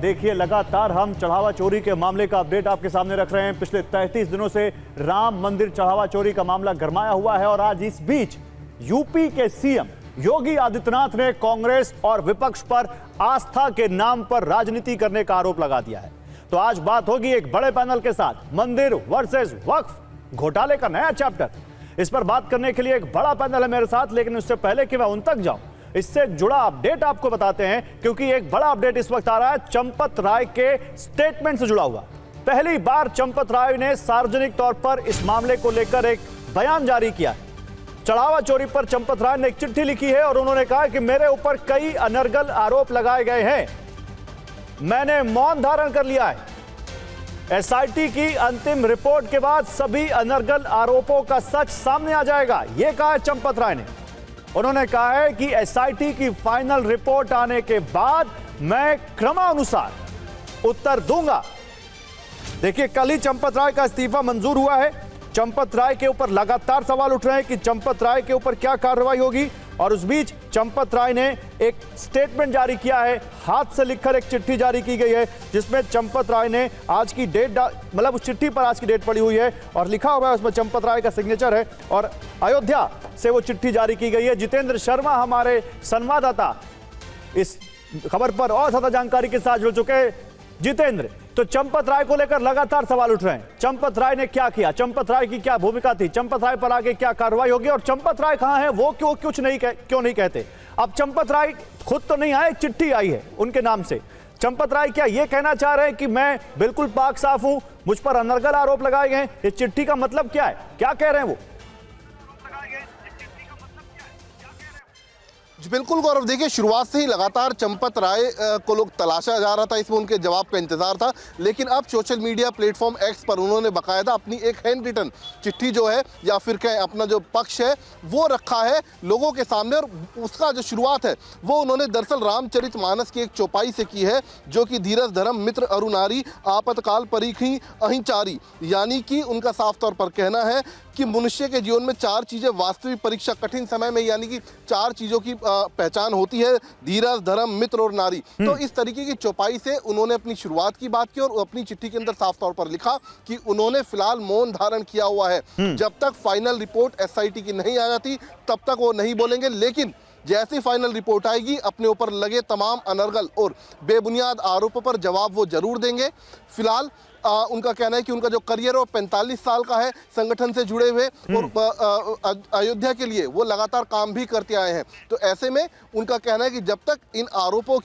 देखिए, लगातार हम चढ़ावा चोरी के मामले का अपडेट आपके सामने रख रहे हैं। पिछले 33 दिनों से राम मंदिर चढ़ावा चोरी का मामला गरमाया हुआ है और आज इस बीच यूपी के सीएम योगी आदित्यनाथ ने कांग्रेस और विपक्ष पर आस्था के नाम पर राजनीति करने का आरोप लगा दिया है। तो आज बात होगी एक बड़े पैनल के साथ मंदिर वर्सेस वक्फ घोटाले का नया चैप्टर। इस पर बात करने के लिए एक बड़ा पैनल है मेरे साथ, लेकिन उससे पहले कि मैं उन तक जाऊं, इससे जुड़ा अपडेट आपको बताते हैं, क्योंकि एक बड़ा अपडेट इस वक्त आ रहा है चंपत राय के स्टेटमेंट से जुड़ा हुआ। पहली बार चंपत राय ने सार्वजनिक तौर पर इस मामले को लेकर एक बयान जारी किया। चढ़ावा चोरी पर चंपत राय ने एक चिट्ठी लिखी है और उन्होंने कहा कि मेरे ऊपर कई अनर्गल आरोप लगाए गए हैं, मैंने मौन धारण कर लिया है। एसआईटी की अंतिम रिपोर्ट के बाद सभी अनर्गल आरोपों का सच सामने आ जाएगा, यह कहा है चंपत राय ने। उन्होंने कहा है कि एसआईटी की फाइनल रिपोर्ट आने के बाद मैं क्रमानुसार उत्तर दूंगा। देखिए, कल ही चंपत राय का इस्तीफा मंजूर हुआ है। चंपत राय के ऊपर लगातार सवाल उठ रहे हैं कि चंपत राय के ऊपर क्या कार्रवाई होगी, और उस बीच चंपत राय ने एक स्टेटमेंट जारी किया है। हाथ से लिखकर एक चिट्ठी जारी की गई है जिसमें चंपत राय ने आज की डेट, मतलब उस चिट्ठी पर आज की डेट पड़ी हुई है और लिखा हुआ है, उसमें चंपत राय का सिग्नेचर है और अयोध्या से वो चिट्ठी जारी की गई है। जितेंद्र शर्मा हमारे संवाददाता इस खबर पर और ज्यादा जानकारी के साथ जुड़ चुके हैं। जितेंद्र, तो चंपत राय को लेकर लगातार सवाल उठ रहे हैं। चंपत राय ने क्या किया, चंपत राय की क्या भूमिका थी, चंपत राय पर आगे क्या कार्रवाई होगी, और चंपत राय कहां है, वो क्यों नहीं कहते। अब चंपत राय खुद तो नहीं आए, चिट्ठी आई है उनके नाम से। चंपत राय क्या ये कहना चाह रहे हैं कि मैं बिल्कुल पाक साफ हूं, मुझ पर अनर्गल आरोप लगाए गए हैं? इस चिट्ठी का मतलब क्या है, क्या कह रहे हैं वो? बिल्कुल गौरव, देखिए शुरुआत से ही लगातार चंपत राय को लोग तलाशा जा रहा था, इसमें उनके जवाब का इंतजार था। लेकिन अब सोशल मीडिया प्लेटफॉर्म एक्स पर उन्होंने बाकायदा अपनी एक हैंड रिटन चिट्ठी जो है, या फिर कहें अपना जो पक्ष है वो रखा है लोगों के सामने। और उसका जो शुरुआत है वो उन्होंने दरअसल रामचरितमानस की एक चौपाई से की है, जो कि धीरज धर्म मित्र अरुनारी आपतकाल परीखी अहिंचारी, यानी कि उनका साफ तौर पर कहना है कि मनुष्य के जीवन में 4 चीजें वास्तविक परीक्षा कठिन समय में, यानी कि 4 चीजों की पहचान होती है, धीरज धर्म मित्र और नारी। तो इस तरीके की चौपाई से उन्होंने अपनी शुरुआत की बात की और अपनी चिट्ठी के अंदर साफ तौर पर लिखा कि उन्होंने फिलहाल मौन धारण किया हुआ है। जब तक फाइनल रिपोर्ट एसआईटी की नहीं आ जाती तब तक वो नहीं बोलेंगे, लेकिन जैसी फाइनल रिपोर्ट आएगी अपने ऊपर लगे तमाम अनर्गल और बेबुनियाद आरोपों पर जवाब वो जरूर देंगे। फिलहाल उनका कहना है कि उनका जो करियर है 45 साल का है संगठन से जुड़े हुए, और अयोध्या के लिए वो लगातार काम भी करते आए हैं। तो ऐसे में उनका कहना है कि जब तक इन आरोपों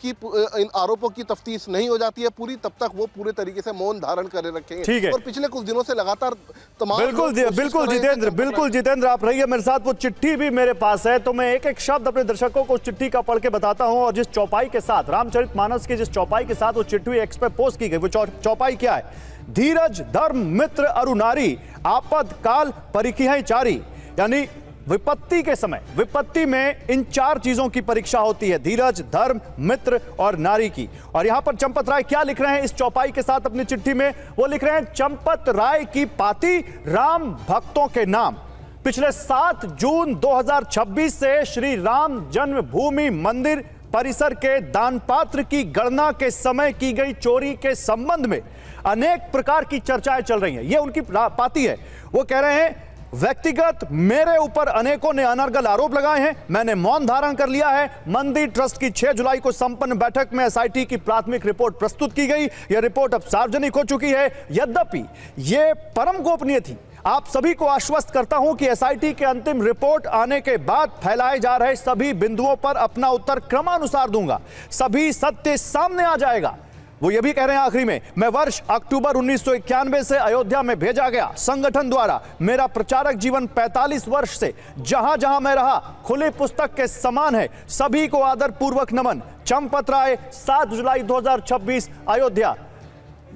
की तफ्तीश नहीं हो जाती है पूरी, तब तक वो पूरे तरीके से मौन धारण करे रखेंगे। और पिछले कुछ दिनों से लगातार तमाम बिल्कुल जितेंद्र, आप रहिए मेरे साथ। वो चिट्ठी भी मेरे पास है, तो मैं एक एक शब्द अपने दर्शकों को उस चिट्ठी का पढ़ के बताता हूं। और जिस चौपाई के साथ, रामचरितमानस की जिस चौपाई के साथ वो चिट्ठी एक्स पे पोस्ट की गई, वो चौपाई क्या है? धीरज धर्म मित्र अरुनारी आपतकाल परीक्षाएं जारी, यानी विपत्ति के समय, विपत्ति में इन 4 चीजों की परीक्षा होती है, धीरज धर्म मित्र और नारी की। और यहां पर चंपत राय क्या लिख रहे हैं इस चौपाई के साथ अपनी चिट्ठी में? वो लिख रहे हैं, चंपत राय की पाती राम भक्तों के नाम। पिछले 7 जून 2026 से श्री राम जन्मभूमि मंदिर परिसर के दानपात्र की गणना के समय की गई चोरी के संबंध में अनेक प्रकार की चर्चाएं चल रही हैं। यह उनकी पाती है। वो कह रहे हैं, व्यक्तिगत मेरे ऊपर अनेकों ने अनर्गल आरोप लगाए हैं, मैंने मौन धारण कर लिया है। मंदिर ट्रस्ट की 6 जुलाई को संपन्न बैठक में एसआईटी की प्राथमिक रिपोर्ट प्रस्तुत की गई। यह रिपोर्ट अब सार्वजनिक हो चुकी है, यद्यपि यह परम गोपनीय थी। आप सभी को आश्वस्त करता हूं कि एसआईटी के अंतिम रिपोर्ट आने के बाद फैलाए जा रहे सभी बिंदुओं पर अपना उत्तर क्रमानुसार दूंगा, सभी सत्य सामने आ जाएगा। वो ये भी कह रहे हैं आखिरी में, मैं वर्ष अक्टूबर 1991 से अयोध्या में भेजा गया संगठन द्वारा। मेरा प्रचारक जीवन 45 वर्ष से जहां जहां मैं रहा खुली पुस्तक के समान है। सभी को आदर पूर्वक नमन। चंपत राय, 7 जुलाई 2026 अयोध्या।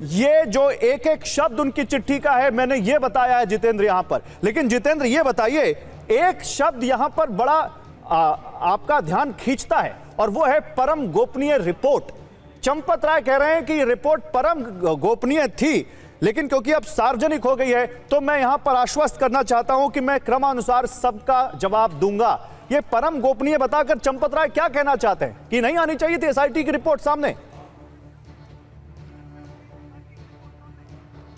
ये जो एक एक शब्द उनकी चिट्ठी का है, मैंने ये बताया है जितेंद्र यहां पर। लेकिन जितेंद्र ये बताइए, एक शब्द यहां पर बड़ा आपका ध्यान खींचता है, और वो है परम गोपनीय रिपोर्ट। चंपत राय कह रहे हैं कि रिपोर्ट परम गोपनीय थी, लेकिन क्योंकि अब सार्वजनिक हो गई है तो मैं यहां पर आश्वस्त करना चाहता हूं कि मैं क्रमानुसार सबका जवाब दूंगा। ये परम गोपनीय बताकर चंपत राय क्या कहना चाहते हैं कि नहीं आनी चाहिए थी एसआईटी की रिपोर्ट सामने?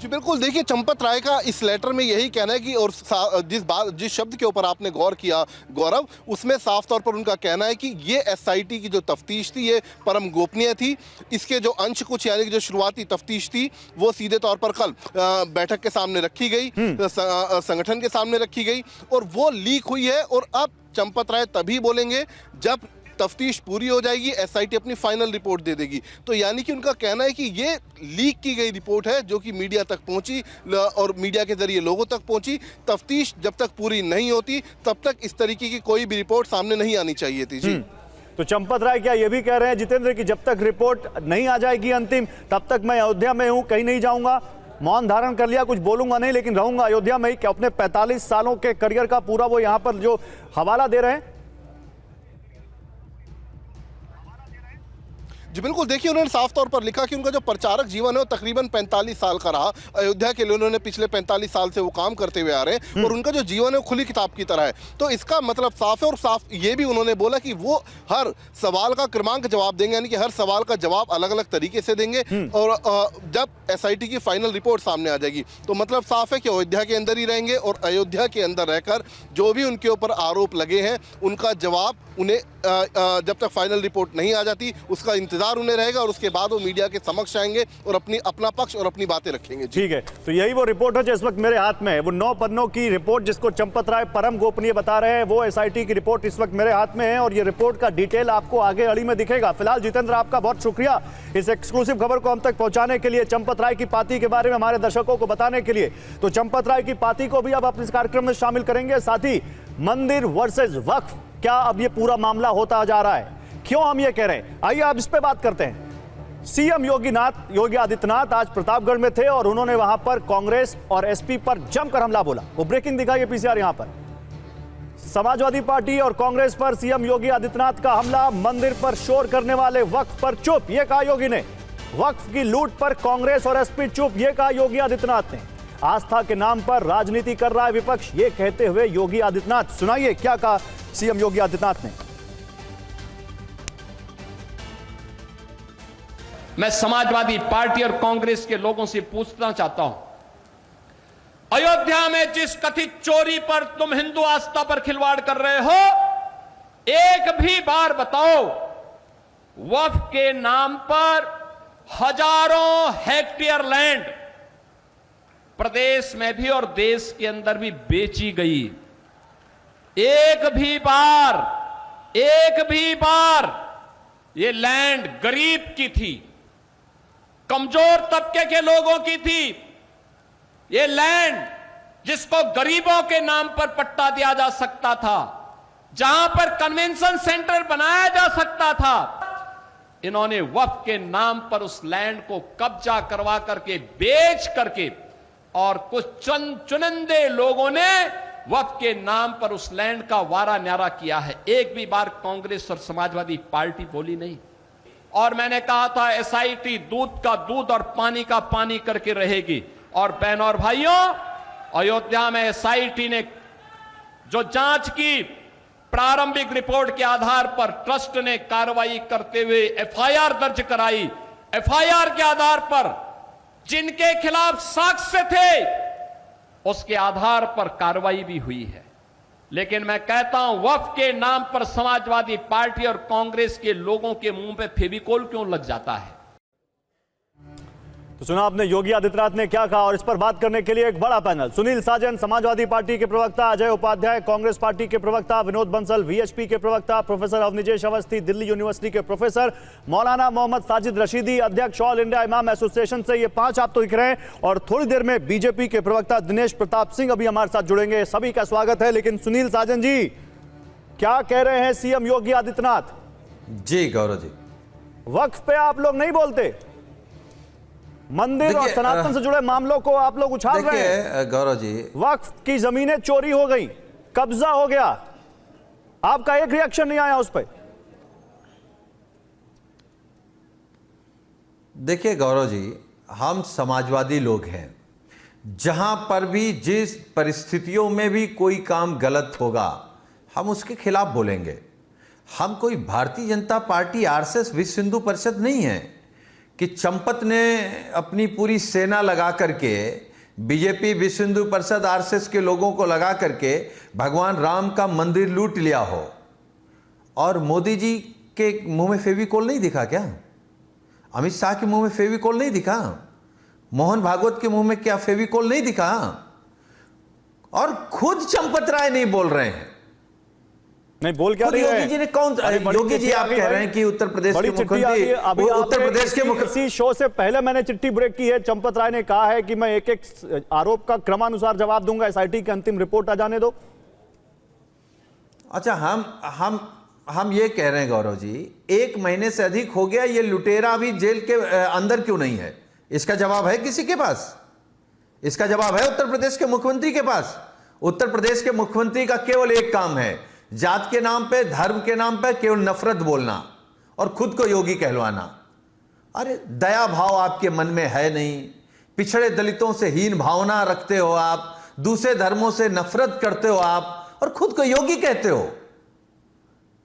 जी बिल्कुल, देखिए चंपत राय का इस लेटर में यही कहना है कि और जिस शब्द के ऊपर आपने गौर किया गौरव, उसमें साफ तौर पर उनका कहना है कि ये एसआईटी की जो तफ्तीश थी ये परम गोपनीय थी। इसके जो अंश कुछ यानी कि जो शुरुआती तफ्तीश थी वो सीधे तौर पर कल बैठक के सामने रखी गई, संगठन के सामने रखी गई और वो लीक हुई है। और अब चंपत राय तभी बोलेंगे जब तफ्तीश पूरी हो जाएगी, एसआईटी अपनी फाइनल रिपोर्ट दे देगी। तो यानी कि उनका कहना है कि ये लीक की गई रिपोर्ट है जो कि मीडिया तक पहुंची और मीडिया के जरिए लोगों तक पहुंची। तफ्तीश जब तक पूरी नहीं होती तब तक इस तरीके की कोई भी रिपोर्ट सामने नहीं आनी चाहिए थी। जी तो चंपत राय क्या ये भी कह रहे हैं जितेंद्र कि जब तक रिपोर्ट नहीं आ जाएगी अंतिम तब तक मैं अयोध्या में हूं, कहीं नहीं जाऊंगा, मौन धारण कर लिया, कुछ बोलूंगा नहीं लेकिन रहूंगा अयोध्या में ही? कि अपने 45 सालों के करियर का पूरा वो यहां पर जो हवाला दे रहे हैं? जी बिल्कुल, देखिए उन्होंने साफ तौर पर लिखा कि उनका जो प्रचारक जीवन है वो तकरीबन 45 साल का रहा। अयोध्या के लिए उन्होंने पिछले 45 साल से वो काम करते हुए आ रहे हैं और उनका जो जीवन है वो खुली किताब की तरह है। तो इसका मतलब साफ है और साफ ये भी उन्होंने बोला कि वो हर सवाल का क्रमांक जवाब देंगे, यानी कि हर सवाल का जवाब अलग अलग तरीके से देंगे। और जब एसआईटी की फाइनल रिपोर्ट सामने आ जाएगी तो मतलब साफ है कि अयोध्या के अंदर ही रहेंगे और अयोध्या के अंदर रहकर जो भी उनके ऊपर आरोप लगे हैं उनका जवाब उन्हें जब तक फाइनल रिपोर्ट नहीं आ जाती उसका इंतजार उन्हें रहेगा और उसके बाद वो मीडिया के समक्ष आएंगे और अपना पक्ष और अपनी बातें रखेंगे। ठीक है, तो यही वो रिपोर्ट है जो इस वक्त मेरे हाथ में है, वो 9 पन्नों की रिपोर्ट जिसको चंपत राय परम गोपनीय बता रहे हैं, वो एसआईटी की रिपोर्ट इस वक्त मेरे हाथ में है और ये रिपोर्ट का डिटेल आपको आगे अड़ी में दिखेगा। फिलहाल जितेंद्र आपका बहुत शुक्रिया इस एक्सक्लूसिव खबर को हम तक पहुंचाने के लिए, चंपत राय की पार्टी के बारे में हमारे दर्शकों को बताने के लिए। तो चंपत राय की पार्टी को भी अब अपने इस कार्यक्रम में शामिल करेंगे, साथ ही मंदिर वर्सेस वक्फ, क्या अब ये पूरा मामला होता जा रहा है, क्यों हम ये कह रहे हैं, आइए अब इस पे बात करते हैं। सीएम योगी आदित्यनाथ आज प्रतापगढ़ में थे और उन्होंने वहां पर कांग्रेस और एसपी पर जमकर हमला बोला। वो ब्रेकिंग दिखाइए पीसीआर यहां पर। समाजवादी पार्टी और कांग्रेस पर सीएम योगी आदित्यनाथ का हमला, मंदिर पर शोर करने वाले वक्फ पर चुप, यह कहा योगी ने। वक्फ की लूट पर कांग्रेस और एसपी चुप, यह कहा योगी आदित्यनाथ ने। आस्था के नाम पर राजनीति कर रहा है विपक्ष, ये कहते हुए योगी आदित्यनाथ, सुनाइए क्या कहा सीएम योगी आदित्यनाथ ने। मैं समाजवादी पार्टी और कांग्रेस के लोगों से पूछना चाहता हूं, अयोध्या में जिस कथित चोरी पर तुम हिंदू आस्था पर खिलवाड़ कर रहे हो, एक भी बार बताओ वक्फ के नाम पर हजारों हेक्टेयर लैंड प्रदेश में भी और देश के अंदर भी बेची गई। एक भी बार ये लैंड गरीब की थी, कमजोर तबके के लोगों की थी। ये लैंड जिसको गरीबों के नाम पर पट्टा दिया जा सकता था, जहां पर कन्वेंशन सेंटर बनाया जा सकता था, इन्होंने वक्फ के नाम पर उस लैंड को कब्जा करवा करके, बेच करके, और कुछ चुनिंदे लोगों ने वक्फ के नाम पर उस लैंड का वारा न्यारा किया है। एक भी बार कांग्रेस और समाजवादी पार्टी बोली नहीं। और मैंने कहा था एसआईटी दूध का दूध और पानी का पानी करके रहेगी। और बहनों और भाइयों, अयोध्या में एसआईटी ने जो जांच की, प्रारंभिक रिपोर्ट के आधार पर ट्रस्ट ने कार्रवाई करते हुए एफआईआर दर्ज कराई। एफआईआर के आधार पर जिनके खिलाफ साक्ष्य थे उसके आधार पर कार्रवाई भी हुई है। लेकिन मैं कहता हूं, वक्फ के नाम पर समाजवादी पार्टी और कांग्रेस के लोगों के मुंह पे फेविकोल क्यों लग जाता है? तो सुना आपने योगी आदित्यनाथ ने क्या कहा, और इस पर बात करने के लिए एक बड़ा पैनल, सुनील साजन समाजवादी पार्टी के प्रवक्ता, अजय उपाध्याय कांग्रेस पार्टी के प्रवक्ता, विनोद बंसल वीएचपी के प्रवक्ता, प्रोफेसर अवनिजेश अवस्थी दिल्ली यूनिवर्सिटी के प्रोफेसर, मौलाना मोहम्मद साजिद रशीदी अध्यक्ष ऑल इंडिया इमाम एसोसिएशन से, ये 5 आप तो दिख रहे हैं। और थोड़ी देर में बीजेपी के प्रवक्ता दिनेश प्रताप सिंह अभी हमारे साथ जुड़ेंगे। सभी का स्वागत है। लेकिन सुनील साजन जी, क्या कह रहे हैं सीएम योगी आदित्यनाथ? जी गौरव जी, वक्फ पे आप लोग नहीं बोलते, मंदिर और सनातन से जुड़े मामलों को आप लोग उछाल रहे हैं। गौरव जी, वक्फ की जमीनें चोरी हो गई, कब्जा हो गया, आपका एक रिएक्शन नहीं आया उस पर। देखिए गौरव जी, हम समाजवादी लोग हैं। जहां पर भी जिस परिस्थितियों में भी कोई काम गलत होगा हम उसके खिलाफ बोलेंगे। हम कोई भारतीय जनता पार्टी, आरएसएस, विश्व हिंदू परिषद नहीं है कि चंपत ने अपनी पूरी सेना लगा करके, बीजेपी, विश्व हिंदू परिषद, आरएसएस के लोगों को लगा करके भगवान राम का मंदिर लूट लिया हो, और मोदी जी के मुंह में फेविकोल नहीं दिखा क्या? अमित शाह के मुंह में फेविकोल नहीं दिखा? मोहन भागवत के मुंह में क्या फेविकोल नहीं दिखा? और खुद चंपत राय नहीं बोल रहे हैं। नहीं बोल क्या खुद रहे योगी हैं? जी ने कौन, योगी जी आप कह रहे हैं कि उत्तर प्रदेश के मुख्यमंत्री, उत्तर प्रदेश के मुख्यमंत्री, इसी शो से पहले मैंने चिट्ठी ब्रेक की है। चंपत राय ने कहा है कि मैं एक एक आरोप का क्रमानुसार जवाब दूंगा, एसआईटी की अंतिम रिपोर्ट आ जाने दो। अच्छा, हम ये कह रहे हैं गौरव जी, 1 महीने से अधिक हो गया, ये लुटेरा भी जेल के अंदर क्यों नहीं है? इसका जवाब है किसी के पास? इसका जवाब है उत्तर प्रदेश के मुख्यमंत्री के पास? उत्तर प्रदेश के मुख्यमंत्री का केवल एक काम है, जात के नाम पे, धर्म के नाम पे केवल नफरत बोलना और खुद को योगी कहलवाना। अरे दया भाव आपके मन में है नहीं, पिछड़े दलितों से हीन भावना रखते हो आप, दूसरे धर्मों से नफरत करते हो आप, और खुद को योगी कहते हो।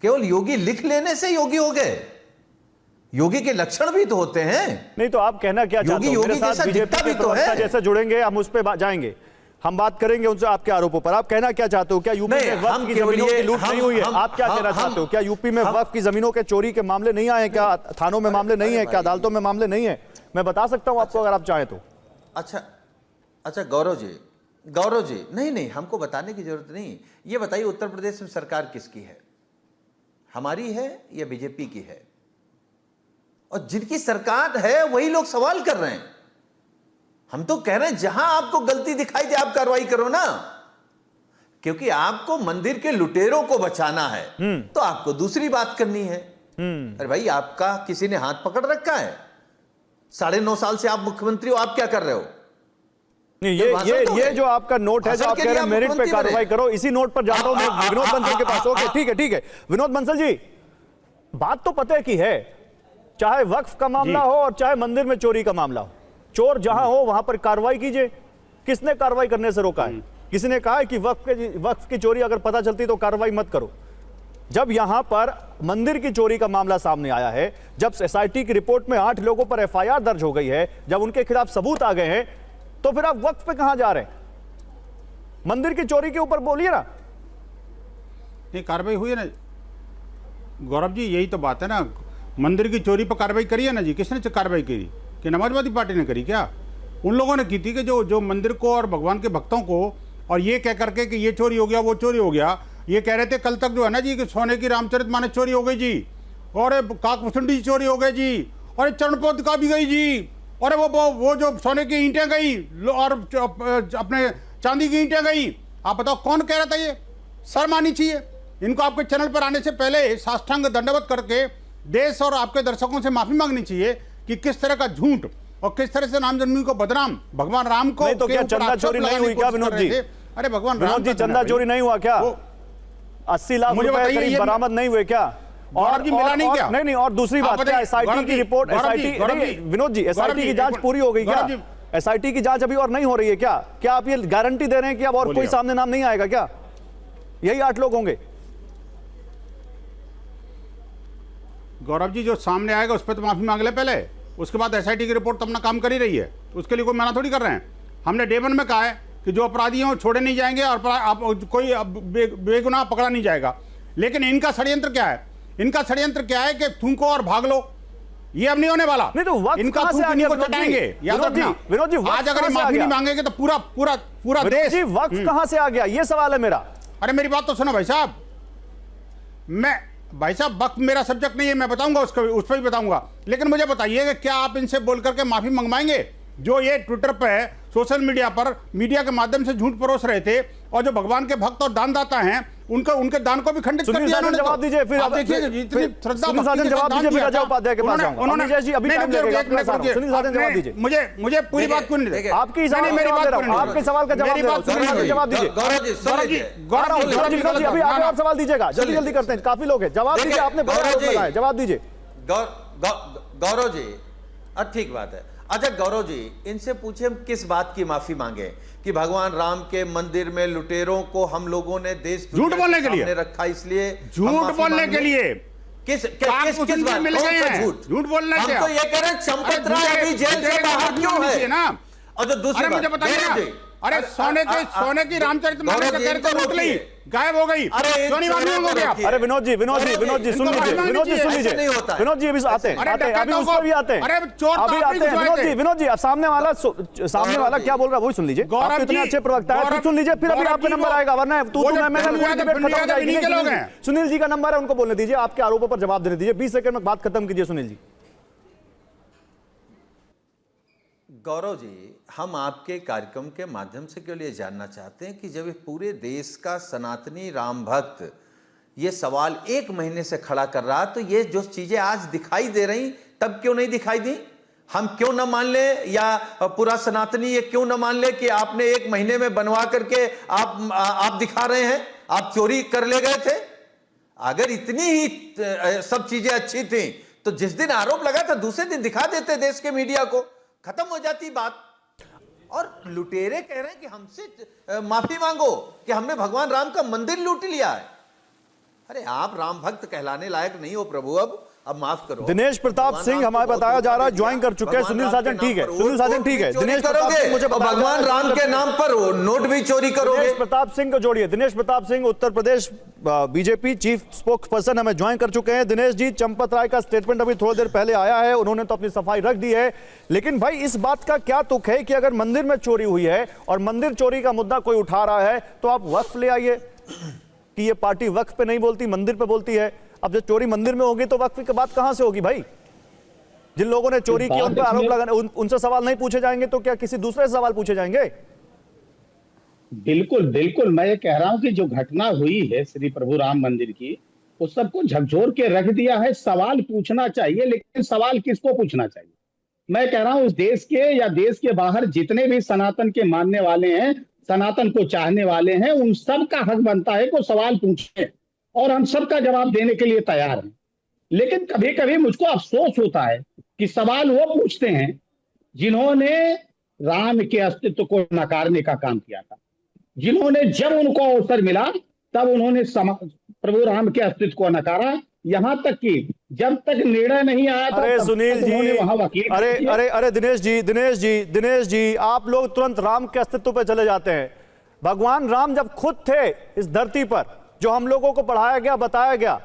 केवल योगी लिख लेने से योगी हो गए? योगी के लक्षण भी तो होते हैं। नहीं तो आप कहना क्या चाहते हो? मेरे साथ बीजेपी के प्रवक्ता जैसे जुड़ेंगे, हम उस पर जाएंगे, हम बात करेंगे उनसे आपके आरोपों पर। आप कहना क्या चाहते हो? क्या यूपी में वक्फ की जमीनों की लूट नहीं हुई है? आप क्या कहना चाहते हो? क्या यूपी में वक्फ की जमीनों के चोरी के मामले नहीं आए? क्या थानों में मामले नहीं है? क्या अदालतों में मामले नहीं है? मैं बता सकता हूं आपको, अगर आप चाहें तो। अच्छा गौरव जी, नहीं, हमको बताने की जरूरत नहीं। ये बताइए, उत्तर प्रदेश में सरकार किसकी है? हमारी है या बीजेपी की है? और जिनकी सरकार है वही लोग सवाल कर रहे हैं। हम तो कह रहे हैं जहां आपको गलती दिखाई दे आप कार्रवाई करो ना, क्योंकि आपको मंदिर के लुटेरों को बचाना है तो आपको दूसरी बात करनी है। अरे भाई, आपका किसी ने हाथ पकड़ रखा है? 9.5 साल से आप मुख्यमंत्री हो, आप क्या कर रहे हो? नहीं, ये जो आपका नोट है, जो आप कह रहे हैं मेरिट पे कार्रवाई करो, इसी नोट पर जाता हूं मैं विनोद बंसल के पास। ओके, ठीक है। विनोद बंसल जी, बात तो पते की है, चाहे वक्फ का मामला हो और चाहे मंदिर में चोरी का मामला हो, चोर जहां हो वहां पर कार्रवाई कीजिए। किसने कार्रवाई करने से रोका है? किसी ने कहा है कि वक्फ की चोरी अगर पता चलती तो कार्रवाई मत करो। जब यहां पर मंदिर की चोरी का मामला सामने आया है, जब एसआईटी की रिपोर्ट में 8 लोगों पर एफआईआर दर्ज हो गई है, जब उनके खिलाफ सबूत आ गए हैं, तो फिर आप वक्फ पे कहां जा रहे हैं? मंदिर की चोरी के ऊपर बोलिए ना। नहीं, कार्रवाई हुई है ना गौरव जी, यही तो बात है ना। मंदिर की चोरी पर कार्रवाई करी है ना जी। किसने कार्रवाई करी? कि समाजवादी पार्टी ने करी क्या? उन लोगों ने की थी कि जो मंदिर को और भगवान के भक्तों को, और ये कह करके कि ये चोरी हो गया, वो चोरी हो गया, ये कह रहे थे कल तक जो है ना जी कि सोने की रामचरितमानस चोरी हो गई जी, और काकभूषुंडी चोरी हो गई जी, और चरणपद का भी गई जी, और वो जो सोने की ईंटें गई और अपने चांदी की ईंटें गई। आप बताओ कौन कह रहा था? ये शर्म आनी चाहिए इनको। आपके चैनल पर आने से पहले साष्टांग दंडवत करके देश और आपके दर्शकों से माफी मांगनी चाहिए कि किस तरह का झूठ और किस तरह से राम जन्मभूमि को बदनाम, भगवान राम को। नहीं तो क्या चंदा चोरी नहीं हुई क्या विनोद जी? अरे भगवान विनोद जी, चंदा चोरी नहीं हुआ क्या? 80 लाख रुपए करीब बरामद नहीं हुए क्या? और मिला नहीं क्या? नहीं, और दूसरी बात, क्या एसआईटी की रिपोर्ट, विनोद जी, एसआईटी की जांच पूरी हो गई क्या? एसआईटी की जांच अभी और नहीं हो रही है क्या? क्या आप ये गारंटी दे रहे हैं कि अब और कोई सामने नाम नहीं आएगा क्या? यही 8 लोग होंगे? गौरव जी, जो सामने आएगा उस पर तो माफी मांग ले पहले, उसके बाद एसआईटी की रिपोर्ट तो अपना काम कर ही रही है, उसके लिए कोई मना थोड़ी कर रहे हैं। हमने डे 1 में कहा है कि जो अपराधी हैं वो छोड़े नहीं जाएंगे और आप कोई बेगुनाह पकड़ा नहीं जाएगा। लेकिन इनका षड्यंत्र क्या है? इनका षड्यंत्र क्या है कि थूको और भाग लो। ये अब नहीं होने वाला। नहीं तो इनका चटाएंगे। याद रखना, विनोद जी, आज अगर माफी नहीं मांगेंगे तो पूरा देश। वक्फ कहां से आ गया, ये सवाल है मेरा। अरे मेरी बात तो सुनो भाई साहब, भाई साहब वक्त मेरा सब्जेक्ट नहीं है, मैं बताऊंगा उस पर भी बताऊंगा। लेकिन मुझे बताइए कि क्या आप इनसे बोल करके माफी मंगवाएंगे जो ये ट्विटर पे, सोशल मीडिया पर, मीडिया के माध्यम से झूठ परोस रहे थे, और जो भगवान के भक्त और दानदाता हैं उनके दान को भी खंडित कर दिया उन्होंने। जवाब दीजिए फिर। आप देखिए इतनी श्रद्धा भक्ति के जवाब दीजिए, फिर अजय उपाध्याय के पास जाऊंगा। उन्होंने जी अभी टाइम लगेगा, सुनील साधन जवाब दीजिए। मुझे पूरी बात क्यों नहीं देगा? आपकी मेरी बात, आपके सवाल का जवाब दीजिए। गौरव जी अभी आगे और सवाल दीजिएगा, जल्दी करते हैं, काफी लोग हैं। जवाब दीजिए, आपने जवाब दीजिए। गौरव जी, ठीक बात है। अच्छा गौरव जी, इनसे पूछे हम किस बात की माफी मांगे कि भगवान राम के मंदिर में लुटेरों को हम लोगों ने देश झूठ बोलने के लिए रखा, इसलिए झूठ बोलने के लिए किस काकभूषण बात? मिल कौन गए सा हैं? झूठ? झूठ बोलना हम क्या? तो ये कह रहे हैं चंपत राय अभी जेल से बाहर क्यों है ना? और जो दूसरी अरे मुझे बात, बताइए ना, जयराम जी, अरे सोने की रामचरितमानस गौरव जी, चरित्र इनको लूट ली, रोकिए। गायब हो गई, अरे क्यों नहीं मालूम हो गया? अरे विनोद जी सुन लीजिए, विनोद जी सुन ऐसे लीजिए, नहीं होता है। विनोद जी अभी आते हैं, अरे अभी डकैतों उस पर भी आते हैं, अरे चोर अभी आते हैं। विनोद जी अब सामने वाला क्या बोल रहा है वही सुन लीजिए। गौरव आप इतने जी, अच्छे प्रवक्ता है, गौरव- सुन लीजिए, फिर अभी गौरव आपका जी, नंबर आएगा, वरना वो जो मैं फिर डिबेट खत्म हो जाएगी। के लोग हैं। सुनील जी का नंबर है, उनको बोलने दीजिए, आपके आरोपों पर जवाब देने दीजिए। 20 सेकंड में बात खत्म कीजिए सुनील जी। गौरव जी, हम आपके कार्यक्रम के माध्यम से क्यों लिए जानना चाहते हैं कि जब पूरे देश का सनातनी राम भक्त ये सवाल 1 महीने से खड़ा कर रहा, तो ये जो चीजें आज दिखाई दे रही तब क्यों नहीं दिखाई दी? हम क्यों न मान ले, या पूरा सनातनी ये क्यों न मान ले कि आपने 1 महीने में बनवा करके आप दिखा रहे हैं, आप चोरी कर ले गए थे? अगर इतनी ही सब चीजें अच्छी थी तो जिस दिन आरोप लगा था दूसरे दिन दिखा देते देश के मीडिया को, खत्म हो जाती बात। और लुटेरे कह रहे हैं कि हमसे माफी मांगो कि हमने भगवान राम का मंदिर लूट लिया है। अरे आप राम भक्त कहलाने लायक नहीं हो प्रभु, अब माफ करो। दिनेश प्रताप सिंह हमारे बताया जा रहा है ज्वाइन कर चुके हैं। सुनील साजन ठीक है, सुनील साजन ठीक है। दिनेश प्रताप सिंह मुझे बताया, भगवान राम के नाम पर नोट भी चोरी करोगे। दिनेश प्रताप सिंह को जोड़िए। Dinesh Pratap Singh Uttar Pradesh BJP chief spokes person हमें ज्वाइन कर चुके हैं। दिनेश जी, चंपत राय का स्टेटमेंट अभी थोड़ी देर पहले आया है, उन्होंने तो अपनी सफाई रख दी है, लेकिन भाई इस बात का क्या तुक है कि अगर मंदिर में चोरी हुई है और मंदिर चोरी का मुद्दा कोई उठा रहा है तो आप वक्फ ले आइए कि ये पार्टी वक्फ पे नहीं बोलती, मंदिर पे बोलती है। अब जब चोरी मंदिर में होगी तो वक्फ की बात कहां से होगी भाई? जिन लोगों ने चोरी की उन पर आरोप लगाने, उनसे सवाल नहीं पूछे जाएंगे तो क्या किसी दूसरे से सवाल पूछे जाएंगे? बिल्कुल बिल्कुल, मैं ये कह रहा हूं कि जो घटना हुई है श्री प्रभु राम मंदिर की, उस सबको झकझोर के रख दिया है। सवाल पूछना चाहिए, लेकिन सवाल किसको पूछना चाहिए? मैं कह रहा हूं उस देश के या देश के बाहर जितने भी सनातन के मानने वाले हैं, सनातन को चाहने वाले हैं, उन सब का हक बनता है को सवाल पूछे, और हम सबका जवाब देने के लिए तैयार हैं। लेकिन कभी कभी मुझको अफसोस होता है कि सवाल वो पूछते हैं जिन्होंने राम के अस्तित्व को नकारने का काम किया था, जिन्होंने जब उनको अवसर मिला तब उन्होंने प्रभु राम के अस्तित्व को नकारा, यहां तक कि जब तक निर्णय नहीं आया था। अरे सुनील जी, वहां वकील, अरे दिनेश जी, आप लोग तुरंत राम के अस्तित्व पर चले जाते हैं। भगवान राम जब खुद थे इस धरती पर, जो हम लोगों को पढ़ाया गया, बताया गया,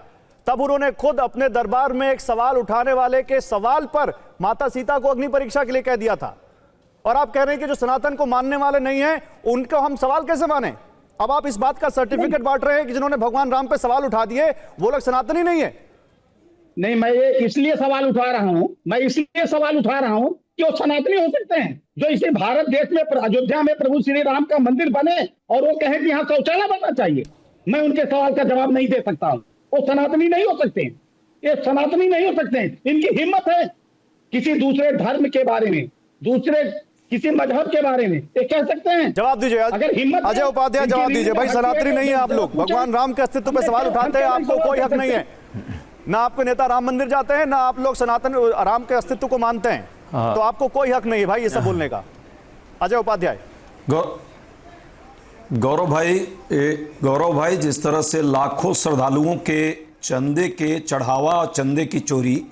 तब उन्होंने खुद अपने दरबार में एक सवाल उठाने वाले के सवाल पर माता सीता को अग्नि परीक्षा के लिए कह दिया था। और आप कह रहे हैं कि जो सनातन को मानने वाले नहीं हैं उनको हम सवाल कैसे माने? अब आप इस बात का सर्टिफिकेट बांट रहे हैं कि जिन्होंने भगवान राम पे सवाल उठा दिए वो लोग सनातनी नहीं है। नहीं, मैं ये इसलिए सवाल उठा रहा हूं कि वो सनातनी हो सकते हैं जो इसे भारत देश में अयोध्या में प्रभु श्री राम का मंदिर बने और वो कहें कि यहाँ शौचालय बनना चाहिए। मैं उनके सवाल का जवाब नहीं दे सकता हूं। वो सनातनी नहीं हो सकते, ये सनातनी नहीं हो सकते। इनकी हिम्मत है किसी दूसरे धर्म के बारे में, दूसरे किसी मजहब के बारे में ये कह सकते हैं। जवाब दीजिए अगर हिम्मत, अजय उपाध्याय, जवाब दीजिए भाई। सनातनी नहीं है आप लोग, भगवान राम के अस्तित्व पे सवाल उठाते हैं, आपको कोई हक नहीं है। ना आपके नेता राम मंदिर जाते हैं, ना आप लोग सनातन राम के अस्तित्व को मानते हैं, तो आपको कोई हक नहीं है भाई ये सब बोलने का। अजय उपाध्याय। गौरव भाई, जिस तरह से लाखों श्रद्धालुओं के चंदे के चढ़ावा और चंदे की चोरी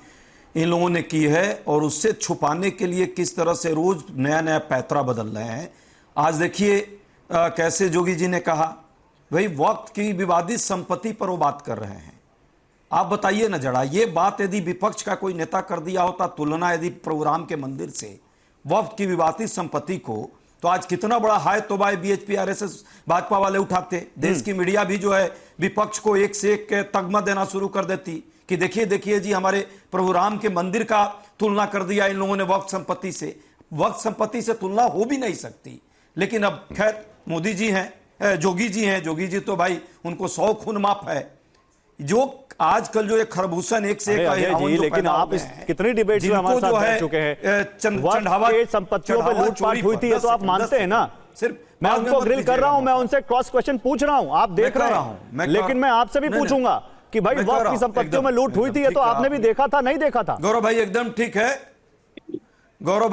इन लोगों ने की है और उससे छुपाने के लिए किस तरह से रोज नया नया पैतरा बदल रहे हैं। आज देखिए कैसे जोगी जी ने कहा भाई वक्त की विवादित संपत्ति पर वो बात कर रहे हैं। आप बताइए ना जरा, ये बात यदि विपक्ष का कोई नेता कर दिया होता, तुलना यदि प्रभु राम के मंदिर से वक्त की विवादित संपत्ति को, तो आज कितना बड़ा हाय तोबा बीएचपी आरएसएस भाजपा वाले उठाते। देश की मीडिया भी जो है विपक्ष को एक से एक तगमा देना शुरू कर देती कि देखिए देखिए जी हमारे प्रभु राम के मंदिर का तुलना कर दिया इन लोगों ने वक्त संपत्ति से। वक्त संपत्ति से तुलना हो भी नहीं सकती। लेकिन अब खैर मोदी जी हैं, जोगी जी तो भाई उनको 100 खून माफ है। जो आजकल जो एक खरभूषण एक से एक, लेकिन आप इस कितनी डिबेट्स में हमारे साथ बैठ चुके हैं, चंढावा संपत्तियों पे लूटपाट हुई थी, ये तो आप मानते हैं ना। सिर्फ मैं उनको ग्रिल कर रहा हूं, मैं उनसे क्रॉस क्वेश्चन पूछ रहा हूं, आप देख रहे हैं, लेकिन मैं आपसे भी पूछूंगा कि भाई वक्त की संपत्तियों में लूट हुई थी, ये तो आपने भी देखा था, नहीं देखा था? गौरव भाई एकदम ठीक है, गौरव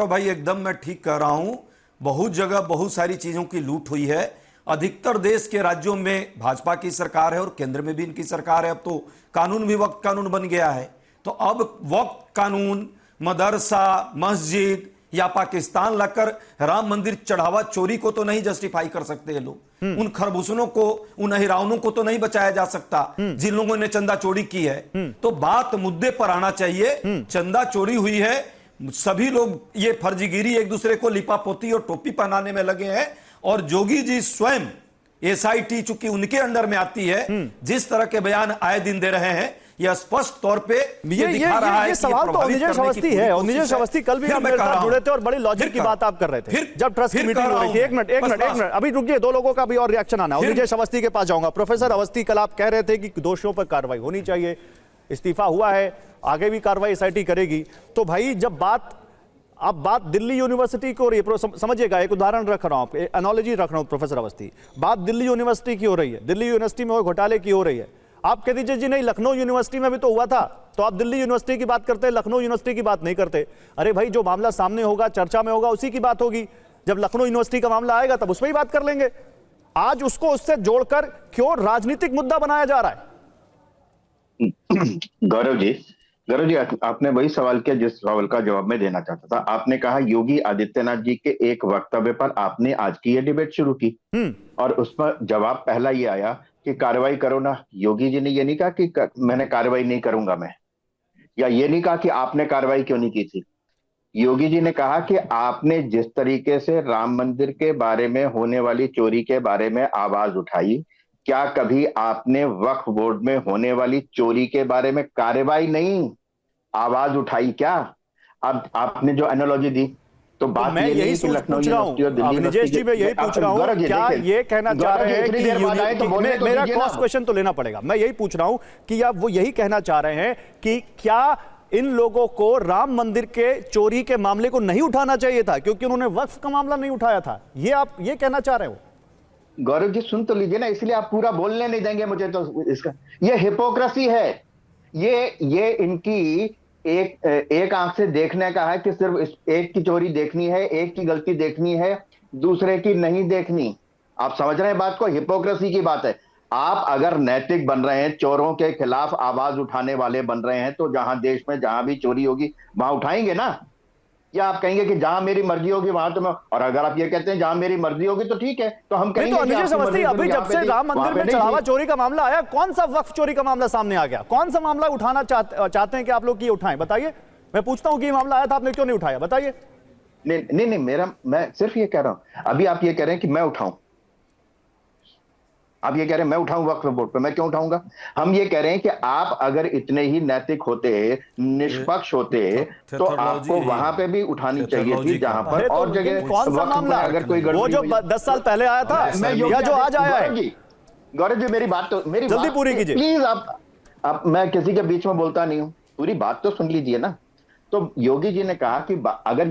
भाई एकदम मैं ठीक कह रहा हूं। बहुत जगह बहुत सारी चीजों की लूट हुई है अधिकतर देश के राज्यों में भाजपा की सरकार है और केंद्र में भी इनकी सरकार है। अब तो कानून भी वक्फ कानून बन गया है। तो अब वक्फ कानून, मदरसा, मस्जिद या पाकिस्तान लाकर राम मंदिर चढ़ावा चोरी को तो नहीं जस्टिफाई कर सकते ये लोग। उन खरबूसों को, उन अहिरावनों को तो नहीं बचाया जा सकता जिन लोगों ने चंदा चोरी की है। तो बात मुद्दे पर आना चाहिए। चंदा चोरी हुई है, सभी लोग ये फर्जीगिरी एक दूसरे को लिपापोती और टोपी पहनाने में लगे हैं। और जोगी जी स्वयं एसआईटी चूंकि उनके अंडर में आती है, जिस तरह के बयान आए दिन दे रहे हैं, यह स्पष्ट तौर पे ये दिखा रहा है ये कि सवाल तो निजेश अवस्थी है। और निजेश अवस्थी कल भी मेरे साथ जुड़े थे और बड़ी लॉजिक की बात आप कर रहे थे जब ट्रस्ट की मीटिंग हो रही थी। एक मिनट अभी रुकिए, दो लोगों का भी और रिएक्शन आना है। निजेश अवस्थी के पास जाऊंगा। प्रोफेसर अवस्थी, कल आप कह रहे थे कि दोषियों पर कार्रवाई होनी चाहिए, इस्तीफा हुआ है, आगे भी कार्रवाई एसआईटी करेगी। तो भाई जब बात दिल्ली यूनिवर्सिटी को हो रही है, समझिएगा, एक उदाहरण रख रहा हूं, एनालॉजी रख रहा हूं प्रोफेसर अवस्थी, बात दिल्ली यूनिवर्सिटी की हो रही है, दिल्ली यूनिवर्सिटी में घोटाले की हो रही है। आप कह दीजिए जी नहीं, लखनऊ यूनिवर्सिटी में भी तो हुआ था, तो आप दिल्ली यूनिवर्सिटी की बात करते हैं, लखनऊ यूनिवर्सिटी की बात नहीं करते। अरे भाई, जो मामला सामने होगा, चर्चा में होगा, उसी की बात होगी। जब लखनऊ यूनिवर्सिटी का मामला आएगा तब उस पर ही बात कर लेंगे। आज उसको उससे जोड़कर क्यों राजनीतिक मुद्दा बनाया जा रहा है? गौरव जी, आपने वही सवाल किया जिस सवाल का जवाब मैं देना चाहता था। आपने कहा योगी आदित्यनाथ जी के एक वक्तव्य पर आपने आज की ये डिबेट शुरू की और उस पर जवाब पहला ये आया कि कार्रवाई करो ना। योगी जी ने ये नहीं कहा कि मैंने कार्रवाई नहीं करूंगा मैं, या ये नहीं कहा कि आपने कार्रवाई क्यों नहीं की थी। योगी जी ने कहा कि आपने जिस तरीके से राम मंदिर के बारे में होने वाली चोरी के बारे में आवाज उठाई, क्या कभी आपने वक्फ बोर्ड में होने वाली चोरी के बारे में कार्रवाई नहीं आवाज उठाई? क्या अब आपने जो एनालॉजी दी तो बात मैं यही पूछ रहा हूं निजेश जी, मैं यही पूछ रहा हूं, क्या ये कहना चाह रहे हैं कि मेरा क्रॉस क्वेश्चन तो लेना पड़ेगा। मैं यही पूछ रहा हूं कि आप वो यही कहना चाह रहे हैं कि क्या इन लोगों को राम मंदिर के चोरी के मामले को नहीं उठाना चाहिए था क्योंकि उन्होंने वक्फ का मामला नहीं उठाया था? ये आप ये कहना चाह रहे हो? गौरव जी सुन तो लीजिए ना, इसलिए आप पूरा बोलने नहीं देंगे मुझे। तो इसका ये हिपोक्रेसी है, ये इनकी एक आंख से देखने का है कि सिर्फ एक की चोरी देखनी है, एक की गलती देखनी है, दूसरे की नहीं देखनी। आप समझ रहे हैं बात को? हिपोक्रेसी की बात है। आप अगर नैतिक बन रहे हैं, चोरों के खिलाफ आवाज उठाने वाले बन रहे हैं, तो जहां देश में जहां भी चोरी होगी वहां उठाएंगे ना। या आप कहेंगे कि जहां मेरी मर्जी होगी वहां तो मैं, और अगर आप ये कहते हैं जहां मेरी मर्जी होगी तो ठीक है, तो हम कहेंगे अभी जब से राम मंदिर में चढ़ावा चोरी का मामला आया, कौन सा वक्फ चोरी का मामला सामने आ गया? कौन सा मामला उठाना चाहते हैं कि आप लोग ये उठाएं? बताइए। मैं पूछता हूं कि मामला आया था, आपने क्यों नहीं उठाया? बताइए। नहीं, मैं सिर्फ ये कह रहा हूं, अभी आप ये कह रहे हैं कि मैं उठाऊं, आप ये कह रहे हैं मैं उठाऊं वक्फ बोर्ड पे, मैं क्यों उठाऊंगा? हम ये कह रहे हैं कि आप अगर इतने ही नैतिक होते, निष्पक्ष होते, तो आपको वहां पे भी उठानी चाहिए थी जहां पर और जगह। कौन सा मामला? अगर कोई वो जो 10 साल पहले आया था या जो आज आया है? गौरव जी मेरी बात तो जल्दी पूरी कीजिए प्लीज। आप मैं किसी के बीच में बोलता नहीं हूं, पूरी बात तो सुन लीजिए ना। तो योगी जी ने कहा कि अगर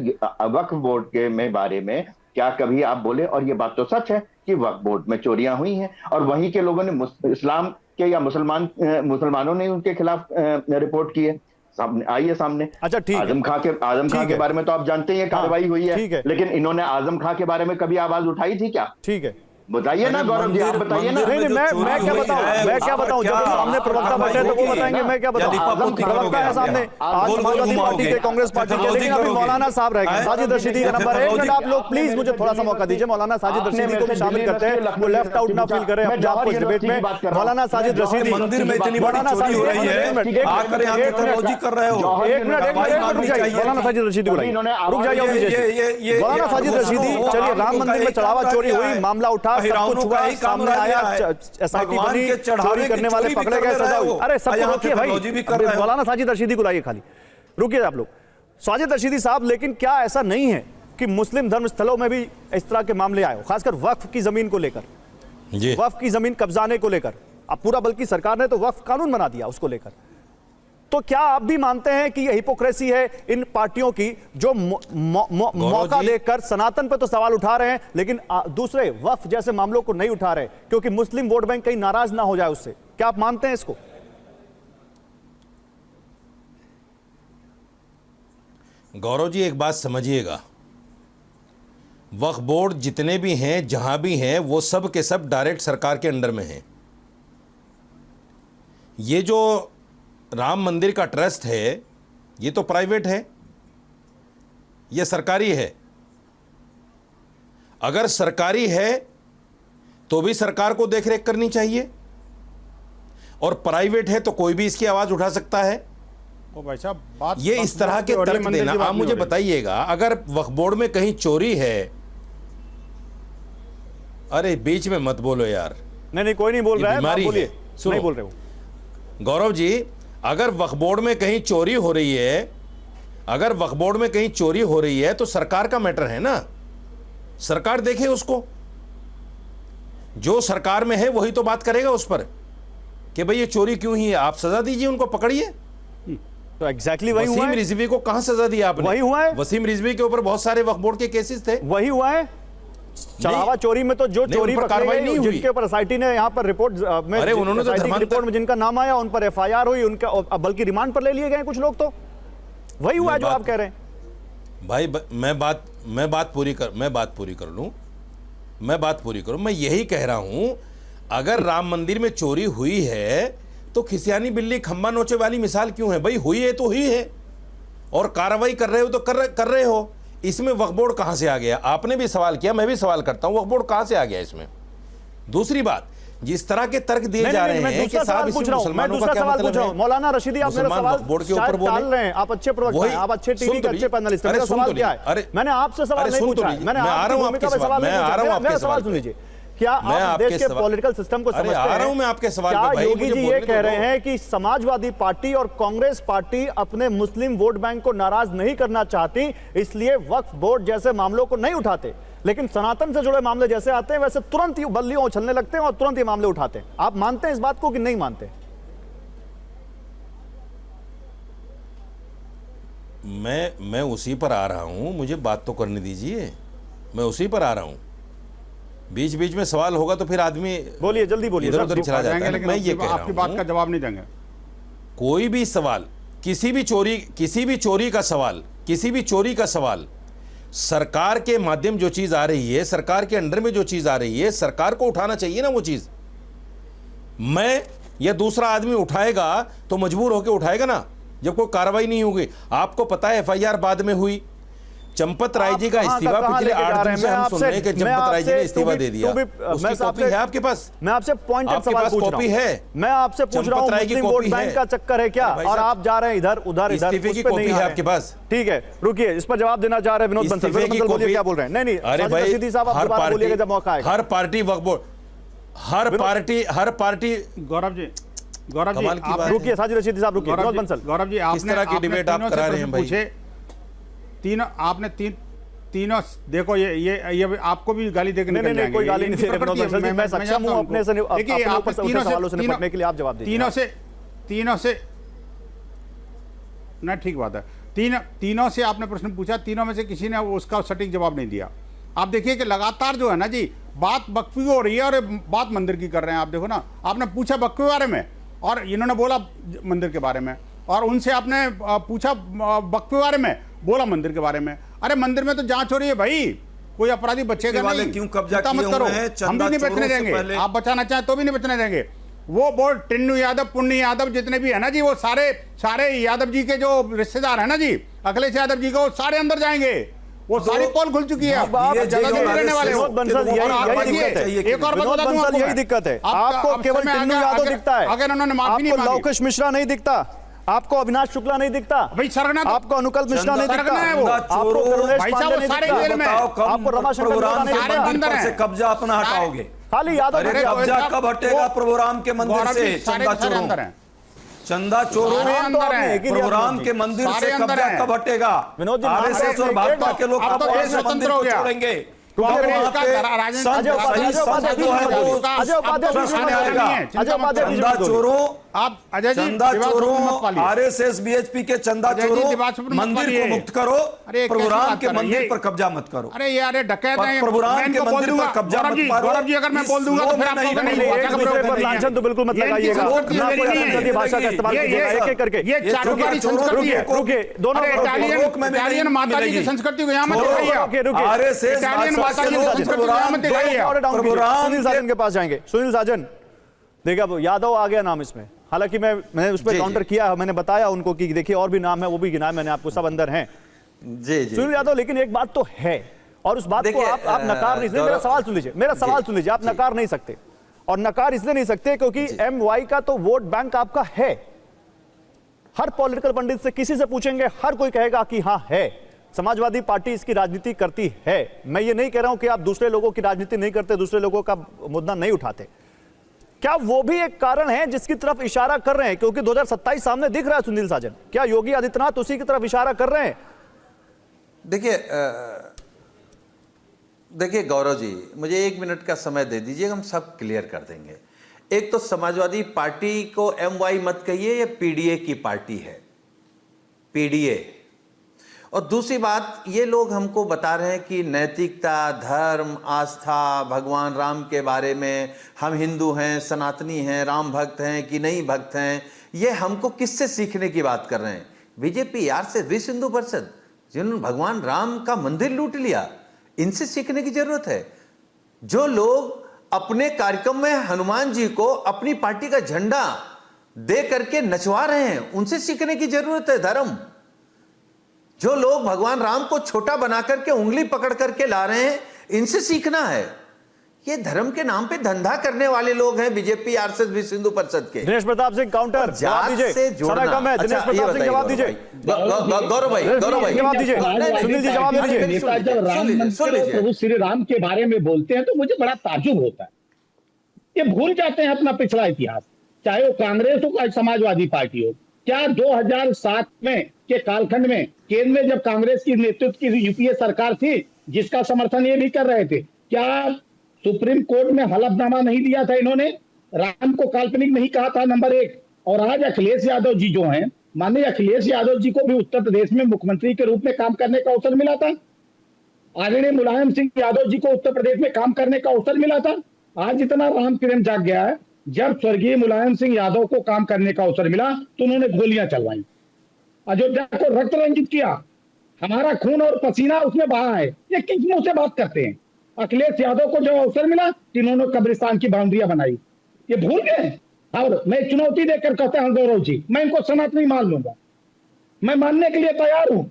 वक्फ बोर्ड के में बारे में क्या कभी आप बोले, और ये बात तो सच है कि वक्फ बोर्ड में चोरियां हुई हैं और वहीं के लोगों ने इस्लाम के या मुसलमानों ने उनके खिलाफ रिपोर्ट की है, सामने आई है सामने। अच्छा ठीक है। आजम खां के बारे में तो आप जानते ही हैं कार्रवाई हुई है, लेकिन इन्होंने आजम खां के बारे में कभी आवाज उठाई थी क्या? ठीक है, बताइए ना गौरव जी, आप बताइए ना। नहीं, मैं क्या बताऊं? जब सामने प्रवक्ता बैठे तो वो बताएंगे, मैं क्या बताऊं? प्रवक्ता है सामने आज समाजवादी पार्टी के, कांग्रेस पार्टी के, लेकिन अभी मौलाना साहब रह गए। साजिद रशीदी का नंबर है। एक मिनट आप लोग प्लीज मुझे थोड़ा सा मौका दीजिए। मौलाना साजिद रशीदी को भी शामिल करते हैं, वो लेफ्ट आउट ना फील करे अपने आप को इस डिबेट में। मौलाना साजिद रशीदी, मंदिर में इतनी बड़ी चोरी हो रही है, आकर यहाँ पे तेरोलॉजी कर रहे हो। एक मिनट मौलाना साजिद रशीदी बुलाइए, रुक जाइए। मौलाना साजिद रशीदी, चलिए राम मंदिर में चढ़ावा चोरी हुई, मामला उठा, सब कुछ हुआ, सामने आया, एसआईटी बनी, चोरी करने वाले पकड़े गए, सजा हुई। अरे सब रुकिए भाई, मौलाना साजिद रशीदी को लाइए, खाली रुकिए आप लोग। साजिद रशीदी साहब, लेकिन क्या ऐसा नहीं है कि मुस्लिम धर्म स्थलों में भी इस तरह के मामले आए हो, खासकर वक्फ की जमीन को लेकर, वक्फ की जमीन कब्जाने को लेकर? अब पूरा, बल्कि सरकार ने तो वक्फ कानून बना दिया उसको लेकर। तो क्या आप भी मानते हैं कि यह हिपोक्रेसी है इन पार्टियों की, जो मौका देकर सनातन पर तो सवाल उठा रहे हैं लेकिन दूसरे वक्फ जैसे मामलों को नहीं उठा रहे क्योंकि मुस्लिम वोट बैंक कहीं नाराज ना हो जाए उससे? क्या आप मानते हैं इसको? गौरव जी एक बात समझिएगा, वक्फ बोर्ड जितने भी हैं, जहां भी हैं, वो सब के सब डायरेक्ट सरकार के अंडर में हैं। ये जो राम मंदिर का ट्रस्ट है, ये तो प्राइवेट है, ये सरकारी है। अगर सरकारी है तो भी सरकार को देखरेख करनी चाहिए, और प्राइवेट है तो कोई भी इसकी आवाज उठा सकता है। ओ भाई साहब, बात ये इस तरह के तर्क देना, आप मुझे बताइएगा, अगर वक्फ बोर्ड में कहीं चोरी है, अरे बीच में मत बोलो यार। नहीं कोई नहीं बोल रहा है, बीमारी बोलिए। सुनो, नहीं बोल रहे हो गौरव जी, अगर वक्फ बोर्ड में कहीं चोरी हो रही है, अगर वक्फ बोर्ड में कहीं चोरी हो रही है तो सरकार का मैटर है ना, सरकार देखे उसको। जो सरकार में है वही तो बात करेगा उस पर कि भाई ये चोरी क्यों ही है, आप सजा दीजिए, उनको पकड़िए। तो एग्जैक्टली वही हुआ वसीम है। रिजवी को कहां सजा दी आपने? वही हुआ है। वसीम रिजवी के ऊपर बहुत सारे वक्फ बोर्ड के केसेस थे, वही हुआ है। चढ़ावा चोरी में तो जो चोरी उन पर कार्रवाई नहीं हुई, जिनके ऊपर एसआईटी ने यहाँ पर रिपोर्ट में, अरे उन्होंने तो SIT की रिपोर्ट में जिनका नाम आया उन पर एफआईआर हुई, उनका बल्कि रिमांड पर ले लिए गए कुछ लोग। तो वही हुआ है जो आप कह रहे हैं। भाई मैं बात पूरी करूं। मैं यही कह रहा हूं, अगर राम मंदिर में चोरी हुई है तो खिसियानी बिल्ली खंबा नोचे वाली मिसाल क्यों है? भाई हुई है तो हुई है, और कार्रवाई कर रहे हो तो कर रहे हो। इसमें वक्फ बोर्ड कहां से आ गया? आपने भी सवाल किया, मैं भी सवाल करता हूं, वक्फ बोर्ड कहां से आ गया इसमें? दूसरी बात, जिस तरह के तर्क दिए जा रहे हैं कि साहब इसमें मुसलमानों का क्या मतलब है? मौलाना रशीदी, आप मेरा सवाल बोर्ड के ऊपर टाल रहे हैं। आप अच्छे प्रवक्ता हैं, आप अच्छे टीवी के अच्छे पैनलिस्ट हैं। मेरा सवाल क्या है? मैंने आपसे सवाल नहीं पूछा, मैंने आपकी भूमिका पे सवाल नहीं पूछा। मेरा सवाल सुन लीजिए, क्या आप देश के पॉलिटिकल सिस्टम को समझते हैं? मैं आपके सवाल पे, क्या भाई, योगी मुझे जी ये बोलने कह दो। रहे हैं कि समाजवादी पार्टी और कांग्रेस पार्टी अपने मुस्लिम वोट बैंक को नाराज नहीं करना चाहती, इसलिए वक्फ बोर्ड जैसे मामलों को नहीं उठाते, लेकिन सनातन से जुड़े मामले जैसे आते हैं वैसे तुरंत ही बल्लियां उछलने लगते हैं और तुरंत ये मामले उठाते हैं? आप मानते हैं इस बात को कि नहीं मानते? मैं उसी पर आ रहा हूं, मुझे बात तो करने दीजिए, मैं उसी पर आ रहा हूं। बीच बीच में सवाल होगा तो फिर आदमी बोलिए, जल्दी बोलिए। इधर उधर चला जाता है। लेकिन मैं ये कह रहा आपकी बात का हूं, जवाब नहीं देंगे। कोई भी सवाल, किसी भी चोरी का सवाल सरकार के माध्यम जो चीज आ रही है, सरकार के अंडर में जो चीज आ रही है, सरकार को उठाना चाहिए ना वो चीज। मैं या दूसरा आदमी उठाएगा तो मजबूर होकर उठाएगा ना, जब कोई कार्रवाई नहीं होगी। आपको पता है एफआईआर बाद में हुई, चंपत राय जी का इस्तीफा पिछले 8 दिन से हम सुन रहे हैं कि चंपत राय जी ने इस्तीफा दे दिया। उसकी कॉपी है आपके पास? मैं आपसे पॉइंटेड सवाल पूछ रहा हूं। है, मैं आपसे पूछ रहा हूं, मुस्लिम वोट बैंक का चक्कर है क्या? और आप जा रहे हैं इधर उधर इस्तीफे की कॉपी है आपके पास? ठीक है, रुकिए, इस पर जवाब देना चाह रहे हैं विनोद बंसल। बोलिए क्या बोल रहे हैं? नहीं, अरे भाई, रशीदी साहब, आप दोबारा बोलिएगा जब मौका आएगा। हर पार्टी वक्फ बोर्ड, हर पार्टी गौरव जी, आप रुकिए, साजिद रशीदी साहब रुकिए। विनोद बंसल, गौरव जी, किस तरह की डिबेट आप करा रहे हैं भाई? पूछे तीनों देखो, ये आपको भी गाली देकर निकल जाएंगे। कोई गाली नहीं दे रहे विनोद बंसल जी, मैं सक्षम हूं अपने ऊपर से उठे सवालों से निपटने के लिए। आप जवाब दीजिए। तीनों से ना, ठीक बात है। तीनों से आपने प्रश्न पूछा, तीनों में से किसी ने उसका सटीक जवाब नहीं दिया। आप देखिए कि लगातार जो है ना जी, बात वक्फ की हो रही है और बात मंदिर की कर रहे हैं। आप देखो ना, आपने पूछा वक्फ के बारे में और इन्होंने बोला मंदिर के बारे में, और उनसे आपने पूछा वक्फ के बारे में, बोला मंदिर के बारे में। अरे मंदिर में तो जांच हो रही है भाई, कोई अपराधी बचेगा नहीं। क्यों कब्जा चिंता मत किए करो, हुए हैं? हम भी नहीं बचने देंगे। आप बचाना चाहें तो भी नहीं बचने देंगे। वो बोर्ड टिन्नू यादव, पुन्नी यादव, जितने भी है ना जी, वो सारे यादव जी के जो रिश्तेदार है ना जी, अखिलेश यादव जी को, वो सारे अंदर जाएंगे। वो सारी पोल खुल चुकी है। रहने वाले हो। विनोद बंसल, एक और बात बता दूं, यही दिक्कत है। आपको केवल टिन्नू यादव दिखता है, अगर उन्होंने माफी नहीं मांगी, लवकुश मिश्रा नहीं दिखता, आपको अविनाश शुक्ला नहीं दिखता, भाई सरगना, आपको अनुकल्प मिश्रा नहीं दिखता, आपको करुणेश भाई साहब, पांडे नहीं सारे दिखता, जेल में। आपको रमाशंकर मिश्रा नहीं सारे दिखता। अंदर से कब्जा अपना हटाओगे? खाली यादव अरे कब्जा कब हटेगा प्रोग्राम के मंदिर से? चंदा चोरों, चंदा चोरों, प्रोग्राम के मंदिर से कब्जा कब हटेगा? विनोद जी, आरएसएस और भाजपा के लोग मंदिर को छोड़ेंगे? कांग्रेस का पे राजनीतिक संघ अजय उपाध्याय सही संघ जो है वो अजय उपाध्याय अब तो बीच में आने वाला बोलिएगा। नहीं है, चिंता अजय मत उपाध्याय बीच में चंदा बोलिए। चोरों, आप अजय जी चंदा विवाद चोरों, मत पालिए। आरएसएस बीएचपी के चंदा अजय जी, चोरों, विवाद मत मंदिर पालिए। को मुक्त करो, अरे कैसी प्रभु राम बात के कर रहे हैं? मंदिर ये- पर कब्जा मत करो। अरे यार ये डकैत हैं, प्रभु राम मैं के इनको बोल मंदिर दूंगा। पर कब्जा गौरव मत जी, मारो। गौरव जी अगर मैं इस बोल दूंगा तो लोक फिर में आप नहीं कहोगे नहीं, नहीं, एक भाषा का दूसरे प्रयोग पर नहीं है। लांछन तो बिल्कुल मत ये इनकी लगाइएगा। संस्कृति ना नहीं कोई है। असंसदीय भाषा का इस्तेमाल ये- कीजिएगा, ये- एक-एक करके। ये चारोकारी संस्कृति है। रुकिए, दोनों अरे इटालियन रोक में भी इटालियन नहीं माता जी की मिलेगी। संस्कृति को यहाँ मत छोड़ो, दिखाइए। रुकिए, रुकिए। आरएसएस इटालियन माता जी की संस्कृति को यहाँ मत दिखाइए। प्रभु राम सुनील साजन के पास जाएंगे। सुनील साजन, देखिए अब यादव आ गया नाम इसमें, हालांकि मैंने उस पर जी, काउंटर जी। किया है, मैंने बताया उनको कि देखिए और भी नाम है, वो भी गिनाए मैंने आपको, सब अंदर हैं। जी जी सुनील यादव, लेकिन एक बात तो है और उस बात को देखिए, आप नकार नहीं सकते। मेरा सवाल सुन लीजिए, मेरा सवाल सुन लीजिए। आप नकार नहीं सकते, और नकार इसलिए नहीं सकते क्योंकि MY का तो वोट बैंक आपका है। हर पॉलिटिकल पंडित से किसी से पूछेंगे, हर कोई कहेगा कि हाँ है, समाजवादी पार्टी इसकी राजनीति करती है। मैं ये नहीं कह रहा हूं कि आप दूसरे लोगों की राजनीति नहीं करते, दूसरे लोगों का मुद्दा नहीं उठाते। क्या वो भी एक कारण है जिसकी तरफ इशारा कर रहे हैं? क्योंकि 2027 सामने दिख रहा है सुनील साजन, क्या योगी आदित्यनाथ उसी की तरफ इशारा कर रहे हैं? देखिए गौरव जी, मुझे 1 मिनट का समय दे दीजिए, हम सब क्लियर कर देंगे। एक तो समाजवादी पार्टी को MY मत कहिए, ये PDA की पार्टी है, PDA। और दूसरी बात, ये लोग हमको बता रहे हैं कि नैतिकता, धर्म, आस्था, भगवान राम के बारे में, हम हिंदू हैं, सनातनी हैं, राम भक्त हैं कि नहीं भक्त हैं, ये हमको किससे सीखने की बात कर रहे हैं? बीजेपी आरएसएस, विश्व हिंदू परिषद, जिन्होंने भगवान राम का मंदिर लूट लिया, इनसे सीखने की जरूरत है। जो लोग अपने कार्यक्रम में हनुमान जी को अपनी पार्टी का झंडा दे करके नचवा रहे हैं, उनसे सीखने की जरूरत है धर्म। जो लोग भगवान राम को छोटा बना करके उंगली पकड़ करके ला रहे हैं, इनसे सीखना है। ये धर्म के नाम पे धंधा करने वाले लोग हैं बीजेपी, आरएसएस, विश्व हिंदू परिषद के। दिनेश प्रताप सिंह काउंटर जवाब दीजिए, से जोड़ना। समय कम है। दिनेश प्रताप सिंह जवाब दीजिए, गौरव भाई जवाब दीजिए, सुनील जी जवाब दीजिए। नेता जब राम मंदिर और प्रभु श्री राम के बारे में बोलते हैं तो मुझे बड़ा ताज्जुब होता है। ये भूल जाते हैं अपना पिछला इतिहास, चाहे वो कांग्रेस हो चाहे समाजवादी पार्टी हो। क्या 2007 में के कालखंड में केंद्र में जब कांग्रेस की नेतृत्व की यूपीए सरकार थी, जिसका समर्थन ये भी कर रहे थे, क्या सुप्रीम कोर्ट में हलफनामा नहीं दिया था इन्होंने? राम को काल्पनिक नहीं कहा था, नंबर 1। और आज अखिलेश यादव जी जो हैं, माननीय अखिलेश यादव जी को भी उत्तर प्रदेश में मुख्यमंत्री के रूप में काम करने का अवसर मिला था। आदरणीय मुलायम सिंह यादव जी को उत्तर प्रदेश में काम करने का अवसर मिला था। आज इतना राम प्रेम जाग गया है, जब स्वर्गीय मुलायम सिंह यादव को काम करने का अवसर मिला तो उन्होंने गोलियां चलवाई, अयोध्या को रक्त रंजित किया, हमारा खून और पसीना उसमें बहा है। ये किस मुंह से बात करते हैं? अखिलेश यादव को जब अवसर मिला तो इन्होंने कब्रिस्तान की बाउंड्रियां बनाई, ये भूल गए। और मैं चुनौती देकर कहता हूं गौरव जी, मैं इनको सनातनी मान लूंगा, मैं मानने के लिए तैयार हूं।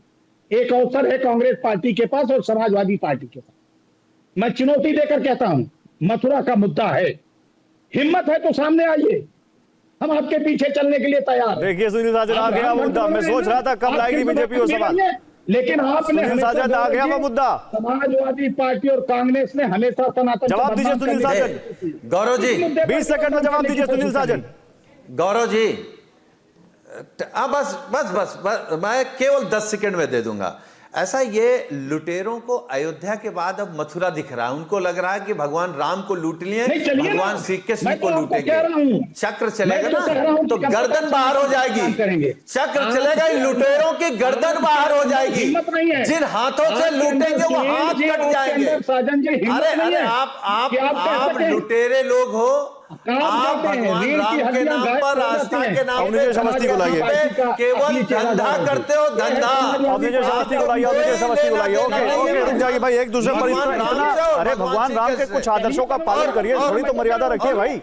एक अवसर है कांग्रेस पार्टी के पास और समाजवादी पार्टी के पास, मैं चुनौती देकर कहता हूं, मथुरा का मुद्दा है, हिम्मत है तो सामने आइए, हम आपके पीछे चलने के लिए तैयार हैं। देखिए सुनील साजन आ गया वो मुद्दा, मैं सोच रहा था कब लाएगी बीजेपी वो सवाल, लेकिन आपने सुनील साजन आ गया वो मुद्दा। समाजवादी पार्टी और कांग्रेस ने हमेशा सनातन जवाब दीजिए सुनील साजन, गौरव जी 20 सेकंड में जवाब दीजिए सुनील साजन। गौरव जी बस मैं केवल 10 सेकंड में दे दूंगा। ऐसा ये लुटेरों को अयोध्या के बाद अब मथुरा दिख रहा है, उनको लग रहा है कि भगवान राम को लूट लिए, भगवान श्री कृष्ण को लूटेंगे, चक्र चलेगा ना तो गर्दन बाहर हो जाएगी, चक्र चलेगा, लुटेरों की गर्दन बाहर हो जाएगी, जिन हाथों से लूटेंगे वो हाथ कट जाएंगे। अरे आप लुटेरे लोग हो, आप भगवान राम के नाम पर, आस्था के नाम अवनीश समस्ती को लाइए, केवल धंधा करते हो, धंधा। अवनीश समस्ती को लाइए, अवनीश समस्ती को लाइए। ओके रुक जाइए भाई, एक दूसरे पर अरे भगवान राम के कुछ आदर्शों का पालन करिए, थोड़ी तो मर्यादा रखिए भाई,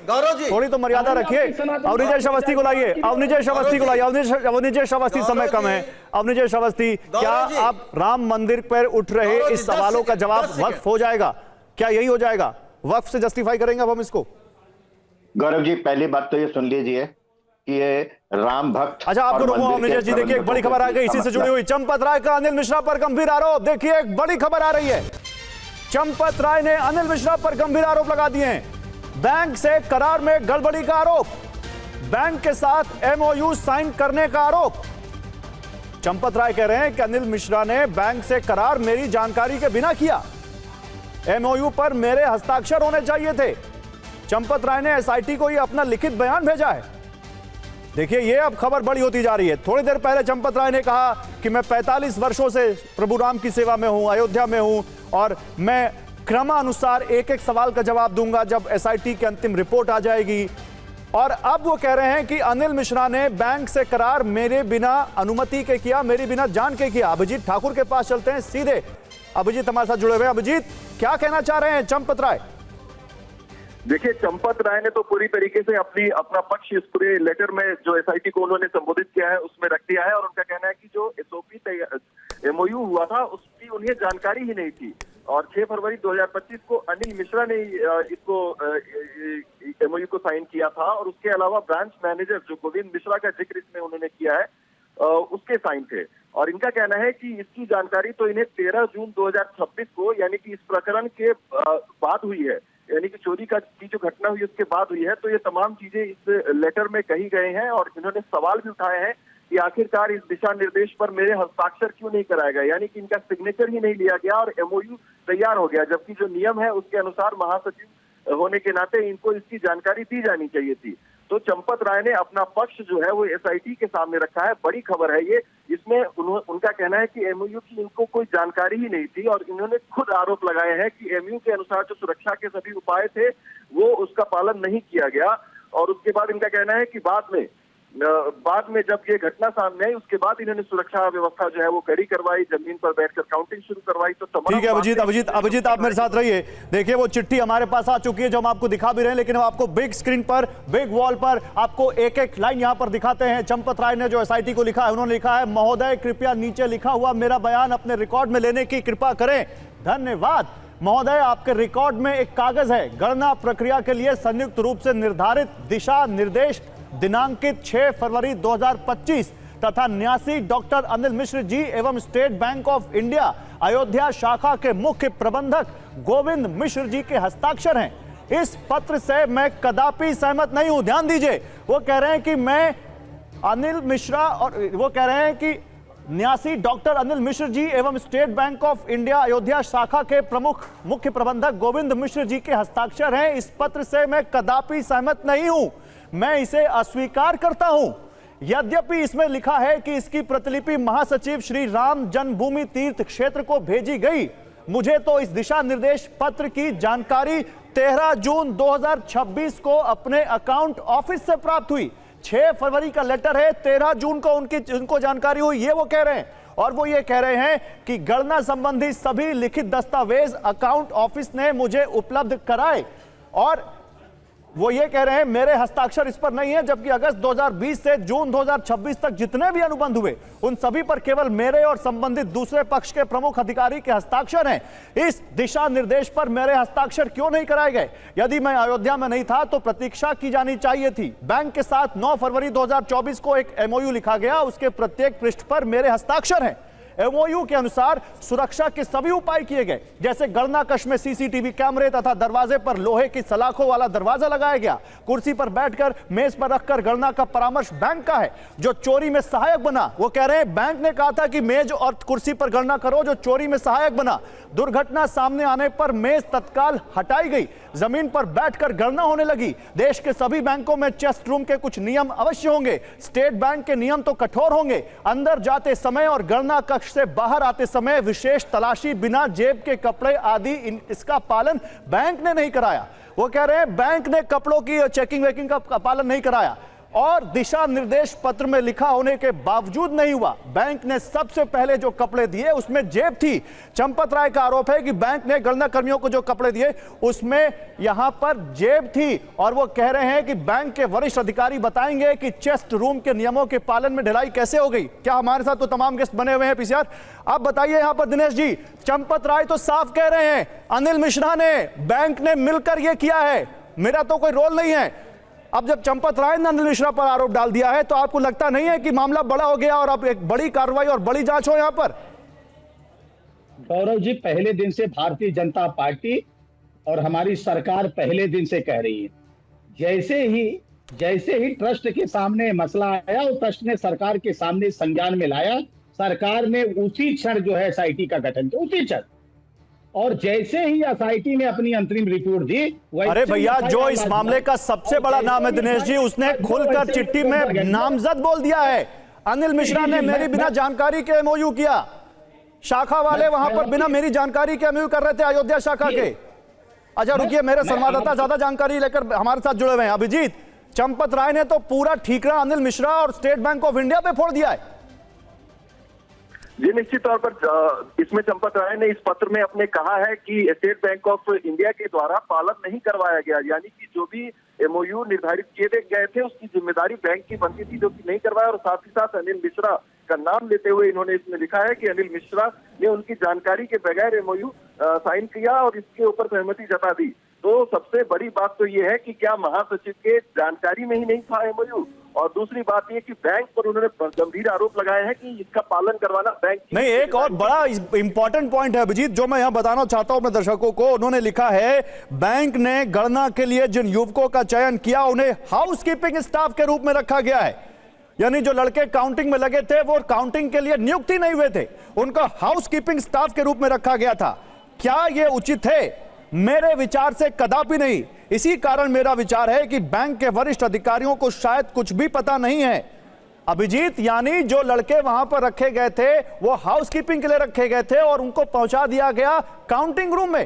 थोड़ी तो मर्यादा रखिए। अवनीश अवस्थी को लाइए, अवनीश अवस्थी को लाइए, अवनीश अवस्थी, समय कम है। अवनीश अवस्थी, क्या आप राम मंदिर पर उठ रहे इस सवालों का जवाब वक्फ हो जाएगा? क्या यही हो जाएगा? वक्फ से जस्टिफाई करेंगे अब हम इसको? गौरव जी, पहली बात तो ये सुन लीजिए कि ये राम भक्त। अच्छा, आपको रोकूं अवनीश जी, देखिए एक बड़ी खबर आ गई इसी से जुड़ी हुई। चंपत राय का अनिल मिश्रा पर गंभीर आरोप। देखिए एक बड़ी खबर आ रही है, चंपत राय ने अनिल मिश्रा पर गंभीर आरोप लगा दिए हैं। बैंक से करार में गड़बड़ी का आरोप, बैंक के साथ MOU साइन करने का आरोप। चंपत राय कह रहे हैं कि अनिल मिश्रा ने बैंक से करार मेरी जानकारी के बिना किया। एमओयू पर मेरे हस्ताक्षर होने चाहिए थे। चंपत राय ने एसआईटी को यह अपना लिखित बयान भेजा है। देखिए, यह अब खबर बड़ी होती जा रही है। थोड़ी देर पहले चंपत राय ने कहा कि मैं 45 वर्षों से प्रभु राम की सेवा में हूं, अयोध्या में हूं, और मैं क्रमानुसार एक एक सवाल का जवाब दूंगा जब एसआईटी की अंतिम रिपोर्ट आ जाएगी। और अब वो कह रहे हैं कि अनिल मिश्रा ने बैंक से करार मेरे बिना अनुमति के किया, मेरे बिना जान के किया। अभिजीत ठाकुर के पास चलते हैं सीधे। अभिजीत हमारे साथ जुड़े हुए हैं। अभिजीत, क्या कहना चाह रहे हैं चंपत राय? देखिए, चंपत राय ने तो पूरी तरीके से अपना पक्ष इस पूरे लेटर में जो एसआईटी को उन्होंने संबोधित किया है उसमें रख दिया है। और उनका कहना है कि जो एसओपी एमओयू हुआ था उसकी उन्हें जानकारी ही नहीं थी। और 6 फरवरी 2025 को अनिल मिश्रा ने इसको एमओयू को साइन किया था। और उसके अलावा ब्रांच मैनेजर जो गोविंद मिश्रा का जिक्र इसमें उन्होंने किया है, उसके साइन थे। और इनका कहना है कि इसकी जानकारी तो इन्हें 13 जून 2026 को, यानी कि इस प्रकरण के बाद हुई है, यानी कि चोरी की जो घटना हुई उसके बाद हुई है। तो ये तमाम चीजें इस लेटर में कही गए हैं। और इन्होंने सवाल भी उठाए हैं कि आखिरकार इस दिशा निर्देश पर मेरे हस्ताक्षर क्यों नहीं कराया गया, यानी कि इनका सिग्नेचर ही नहीं लिया गया और एमओयू तैयार हो गया, जबकि जो नियम है उसके अनुसार महासचिव होने के नाते इनको इसकी जानकारी दी जानी चाहिए थी। तो चंपत राय ने अपना पक्ष जो है वो एसआईटी के सामने रखा है। बड़ी खबर है ये। इसमें उनका कहना है कि एमओयू की इनको कोई जानकारी ही नहीं थी। और इन्होंने खुद आरोप लगाए हैं कि एमओयू के अनुसार जो सुरक्षा के सभी उपाय थे वो उसका पालन नहीं किया गया। और उसके बाद इनका कहना है कि बाद में जब ये घटना सामने आई उसके बाद इन्होंने सुरक्षा व्यवस्था जो है वो कड़ी करवाई, जमीन पर बैठकर काउंटिंग शुरू करवाई। तो ठीक है अभिजीत आप मेरे साथ रहिए। देखिए, वो चिट्ठी हमारे पास आ चुकी है जो हम आपको दिखा भी रहे हैं, लेकिन हम आपको बिग स्क्रीन पर, बिग वॉल पर आपको एक एक लाइन यहां पर दिखाते हैं। चंपत राय ने जो एसआईटी को लिखा है, उन्होंने लिखा है, महोदय कृपया नीचे लिखा हुआ मेरा बयान अपने रिकॉर्ड में लेने की कृपा करें। धन्यवाद महोदय। आपके रिकॉर्ड में एक कागज है। गणना प्रक्रिया के लिए संयुक्त रूप से निर्धारित दिशा निर्देश दिनांकित 6 फरवरी 2025 तथा न्यासी डॉक्टर अनिल मिश्र जी एवं state Bank of India Ayodhya शाखा के मुख्य प्रबंधक गोविंद मिश्र जी के हस्ताक्षर हैं। इस पत्र से मैं कदापि सहमत नहीं हूं। ध्यान दीजिए, वो कह रहे हैं कि मैं अनिल मिश्रा, और वो कह रहे हैं कि न्यासी डॉक्टर अनिल मिश्र जी एवं state Bank of India Ayodhya शाखा के प्रमुख मुख्य प्रबंधक गोविंद मिश्र जी के हस्ताक्षर हैं। इस पत्र से मैं कदापि सहमत नहीं हूं, मैं इसे अस्वीकार करता हूं। यद्यपि इसमें लिखा है कि इसकी प्रतिलिपि महासचिव श्री राम जन्मभूमि तीर्थ क्षेत्र को भेजी गई। मुझे तो इस दिशा निर्देश पत्र की जानकारी 13 जून 2026 को अपने अकाउंट ऑफिस से प्राप्त हुई। 6 फरवरी का लेटर है, 13 जून को उनको जानकारी हुई, ये वो कह रहे हैं। और वो ये कह रहे हैं कि गणना संबंधी सभी लिखित दस्तावेज अकाउंट ऑफिस ने मुझे उपलब्ध कराए। और वो ये कह रहे हैं मेरे हस्ताक्षर इस पर नहीं है, जबकि अगस्त 2020 से जून 2026 तक जितने भी अनुबंध हुए उन सभी पर केवल मेरे और संबंधित दूसरे पक्ष के प्रमुख अधिकारी के हस्ताक्षर हैं। इस दिशा निर्देश पर मेरे हस्ताक्षर क्यों नहीं कराए गए? यदि मैं अयोध्या में नहीं था तो प्रतीक्षा की जानी चाहिए थी। बैंक के साथ 9 फरवरी 2024 को एक एमओयू लिखा गया, उसके प्रत्येक पृष्ठ पर मेरे हस्ताक्षर हैं। एमओयू के अनुसार सुरक्षा के सभी उपाय किए गए, जैसे गणना कक्ष में सीसीटीवी कैमरे तथा दरवाजे पर लोहे की सलाखों वाला दरवाजा लगाया गया। कुर्सी पर बैठकर मेज पर रखकर गणना का परामर्श बैंक का है, जो चोरी में सहायक बना। वो कह रहे हैं बैंक ने कहा था कि मेज और कुर्सी पर गणना करो, जो चोरी में सहायक बना। दुर्घटना सामने आने पर मेज तत्काल हटाई गई, जमीन पर बैठकर गणना होने लगी। देश के सभी बैंकों में चेस्ट रूम के कुछ नियम अवश्य होंगे। स्टेट बैंक के नियम तो कठोर होंगे। अंदर जाते समय और गणना कक्ष से बाहर आते समय विशेष तलाशी, बिना जेब के कपड़े आदि, इसका पालन बैंक ने नहीं कराया। वो कह रहे हैं बैंक ने कपड़ों की चेकिंग वेकिंग का पालन नहीं कराया और दिशा निर्देश पत्र में लिखा होने के बावजूद नहीं हुआ। बैंक ने सबसे पहले जो कपड़े दिए उसमें जेब थी। चंपत राय का आरोप है कि बैंक ने गणना कर्मियों को जो कपड़े दिए उसमें यहां पर जेब थी। और वो कह रहे हैं कि बैंक के वरिष्ठ अधिकारी बताएंगे कि चेस्ट रूम के नियमों के पालन में ढिलाई कैसे हो गई। क्या हमारे साथ तो तमाम गेस्ट बने हुए हैं पीसीआर, आप बताइए यहां पर दिनेश जी। चंपत राय तो साफ कह रहे हैं अनिल मिश्रा ने, बैंक ने मिलकर यह किया है, मेरा तो कोई रोल नहीं है। अब जब चंपत राय ने अनिल मिश्रा पर आरोप डाल दिया है तो आपको लगता नहीं है कि मामला बड़ा हो गया और अब एक बड़ी कार्रवाई और बड़ी जांच हो यहां पर? गौरव जी, पहले दिन से भारतीय जनता पार्टी और हमारी सरकार पहले दिन से कह रही है, जैसे ही ट्रस्ट के सामने मसला आया और ट्रस्ट ने सरकार के सामने संज्ञान में लाया, सरकार ने उसी क्षण जो है एसआईटी का गठन किया, उसी क्षण। और जैसे ही एसआईटी ने अपनी अंतरिम रिपोर्ट दी, अरे भैया, जो इस मामले का सबसे बड़ा नाम है दिनेश जी, उसने खुलकर चिट्ठी में नामजद बोल दिया है। अनिल मिश्रा ने मेरी बिना जानकारी के एमओयू किया। शाखा वाले वहां पर बिना मेरी जानकारी के एमओयू कर रहे थे, अयोध्या शाखा के। अच्छा रुकिए, मेरे संवाददाता ज्यादा जानकारी लेकर हमारे साथ जुड़े हुए हैं। अभिजीत, चंपत राय ने तो पूरा ठीकरा अनिल मिश्रा और स्टेट बैंक ऑफ इंडिया पे फोड़ दिया है। जी निश्चित तौर पर इसमें चंपत राय ने इस पत्र में अपने कहा है कि स्टेट बैंक ऑफ इंडिया के द्वारा पालन नहीं करवाया गया, यानी कि जो भी एमओयू निर्धारित किए गए थे उसकी जिम्मेदारी बैंक की बनती थी, जो कि नहीं करवाया। और साथ ही साथ अनिल मिश्रा का नाम लेते हुए इन्होंने इसमें लिखा है कि अनिल मिश्रा ने उनकी जानकारी के बगैर एमओयू साइन किया और इसके ऊपर सहमति जता दी। तो सबसे बड़ी बात तो ये है कि क्या महासचिव के जानकारी में ही नहीं था एमओयू, और दूसरी बात ये कि बैंक पर उन्होंने गंभीर आरोप लगाए हैं कि इसका पालन करवाना बैंक की नहीं। एक और बड़ा इंपॉर्टेंट पॉइंट है अभिजीत, जो मैं यहां बताना चाहता हूं अपने दर्शकों को। उन्होंने लिखा है, बैंक ने गणना के लिए जिन युवकों का चयन किया उन्हें हाउसकीपिंग स्टाफ के रूप में रखा गया है। यानी जो लड़के काउंटिंग में लगे थे वो काउंटिंग के लिए नियुक्त ही नहीं हुए थे, उनका हाउसकीपिंग स्टाफ के रूप में रखा गया था। क्या यह उचित है? मेरे विचार से कदापि नहीं। इसी कारण मेरा विचार है कि बैंक के वरिष्ठ अधिकारियों को शायद कुछ भी पता नहीं है। अभिजीत, यानी जो लड़के वहां पर रखे गए थे वो हाउसकीपिंग के लिए रखे गए थे और उनको पहुंचा दिया गया काउंटिंग रूम में।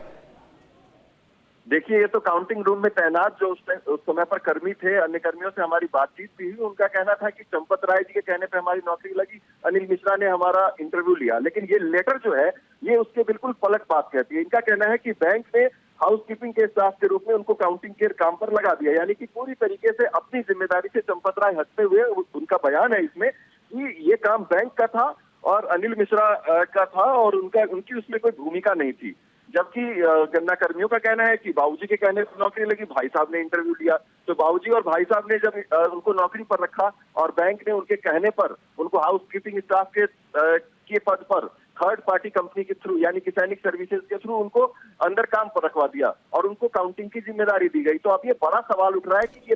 देखिए, ये तो काउंटिंग रूम में तैनात जो उस समय पर कर्मी थे, अन्य कर्मियों से हमारी बातचीत भी हुई। उनका कहना था कि चंपत राय जी के कहने पे हमारी नौकरी लगी, अनिल मिश्रा ने हमारा इंटरव्यू लिया। लेकिन ये लेटर जो है ये उसके बिल्कुल पलट बात कहती है। इनका कहना है कि बैंक ने हाउसकीपिंग के स्टाफ के रूप में उनको काउंटिंग के काम पर लगा दिया, यानी कि पूरी तरीके से अपनी जिम्मेदारी से चंपत राय हटते हुए उनका बयान है इसमें कि ये काम बैंक का था और अनिल मिश्रा का था और उनकी उसमें कोई भूमिका नहीं थी। जबकि गन्ना कर्मियों का कहना है कि बाबूजी के कहने पर नौकरी लगी, भाई साहब ने इंटरव्यू लिया, तो बाबूजी और भाई साहब ने जब उनको नौकरी पर रखा और बैंक ने उनके कहने पर उनको हाउसकीपिंग स्टाफ के पद पर थर्ड पार्टी कंपनी के थ्रू यानी कि सैनिक सर्विसेज के थ्रू उनको अंदर काम पर रखवा दिया और उनको काउंटिंग की जिम्मेदारी दी गई। तो अब ये बड़ा सवाल उठ रहा है कि ये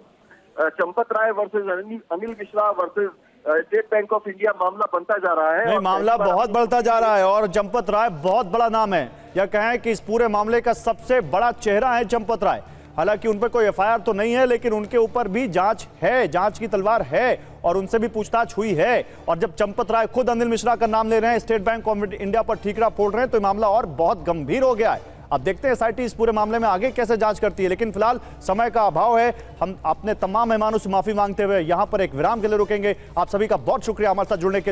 Champat Rai versus Anil Mishra versus State Bank of India मामला बनता जा रहा है। नहीं, मामला बहुत बढ़ता जा रहा है और चंपत राय बहुत बड़ा नाम है। या कहें कि इस पूरे मामले का सबसे बड़ा चेहरा है चंपत राय। हालांकि उन पर कोई एफआईआर तो नहीं है, लेकिन उनके ऊपर भी जांच है, जांच की तलवार है और उनसे भी पूछताछ हुई है। और जब चंपत राय खुद अनिल मिश्रा का नाम ले रहे हैं, स्टेट बैंक ऑफ इंडिया पर ठीकरा फोड़ रहे हैं, तो ये मामला और बहुत गंभीर हो गया है। अब देखते हैं एसआईटी इस पूरे मामले में आगे कैसे जांच करती है। लेकिन फिलहाल समय का अभाव है, हम अपने तमाम मेहमानों से माफी मांगते हुए यहां पर एक विराम के लिए रुकेंगे। आप सभी का बहुत शुक्रिया हमारे साथ जुड़ने के लिए।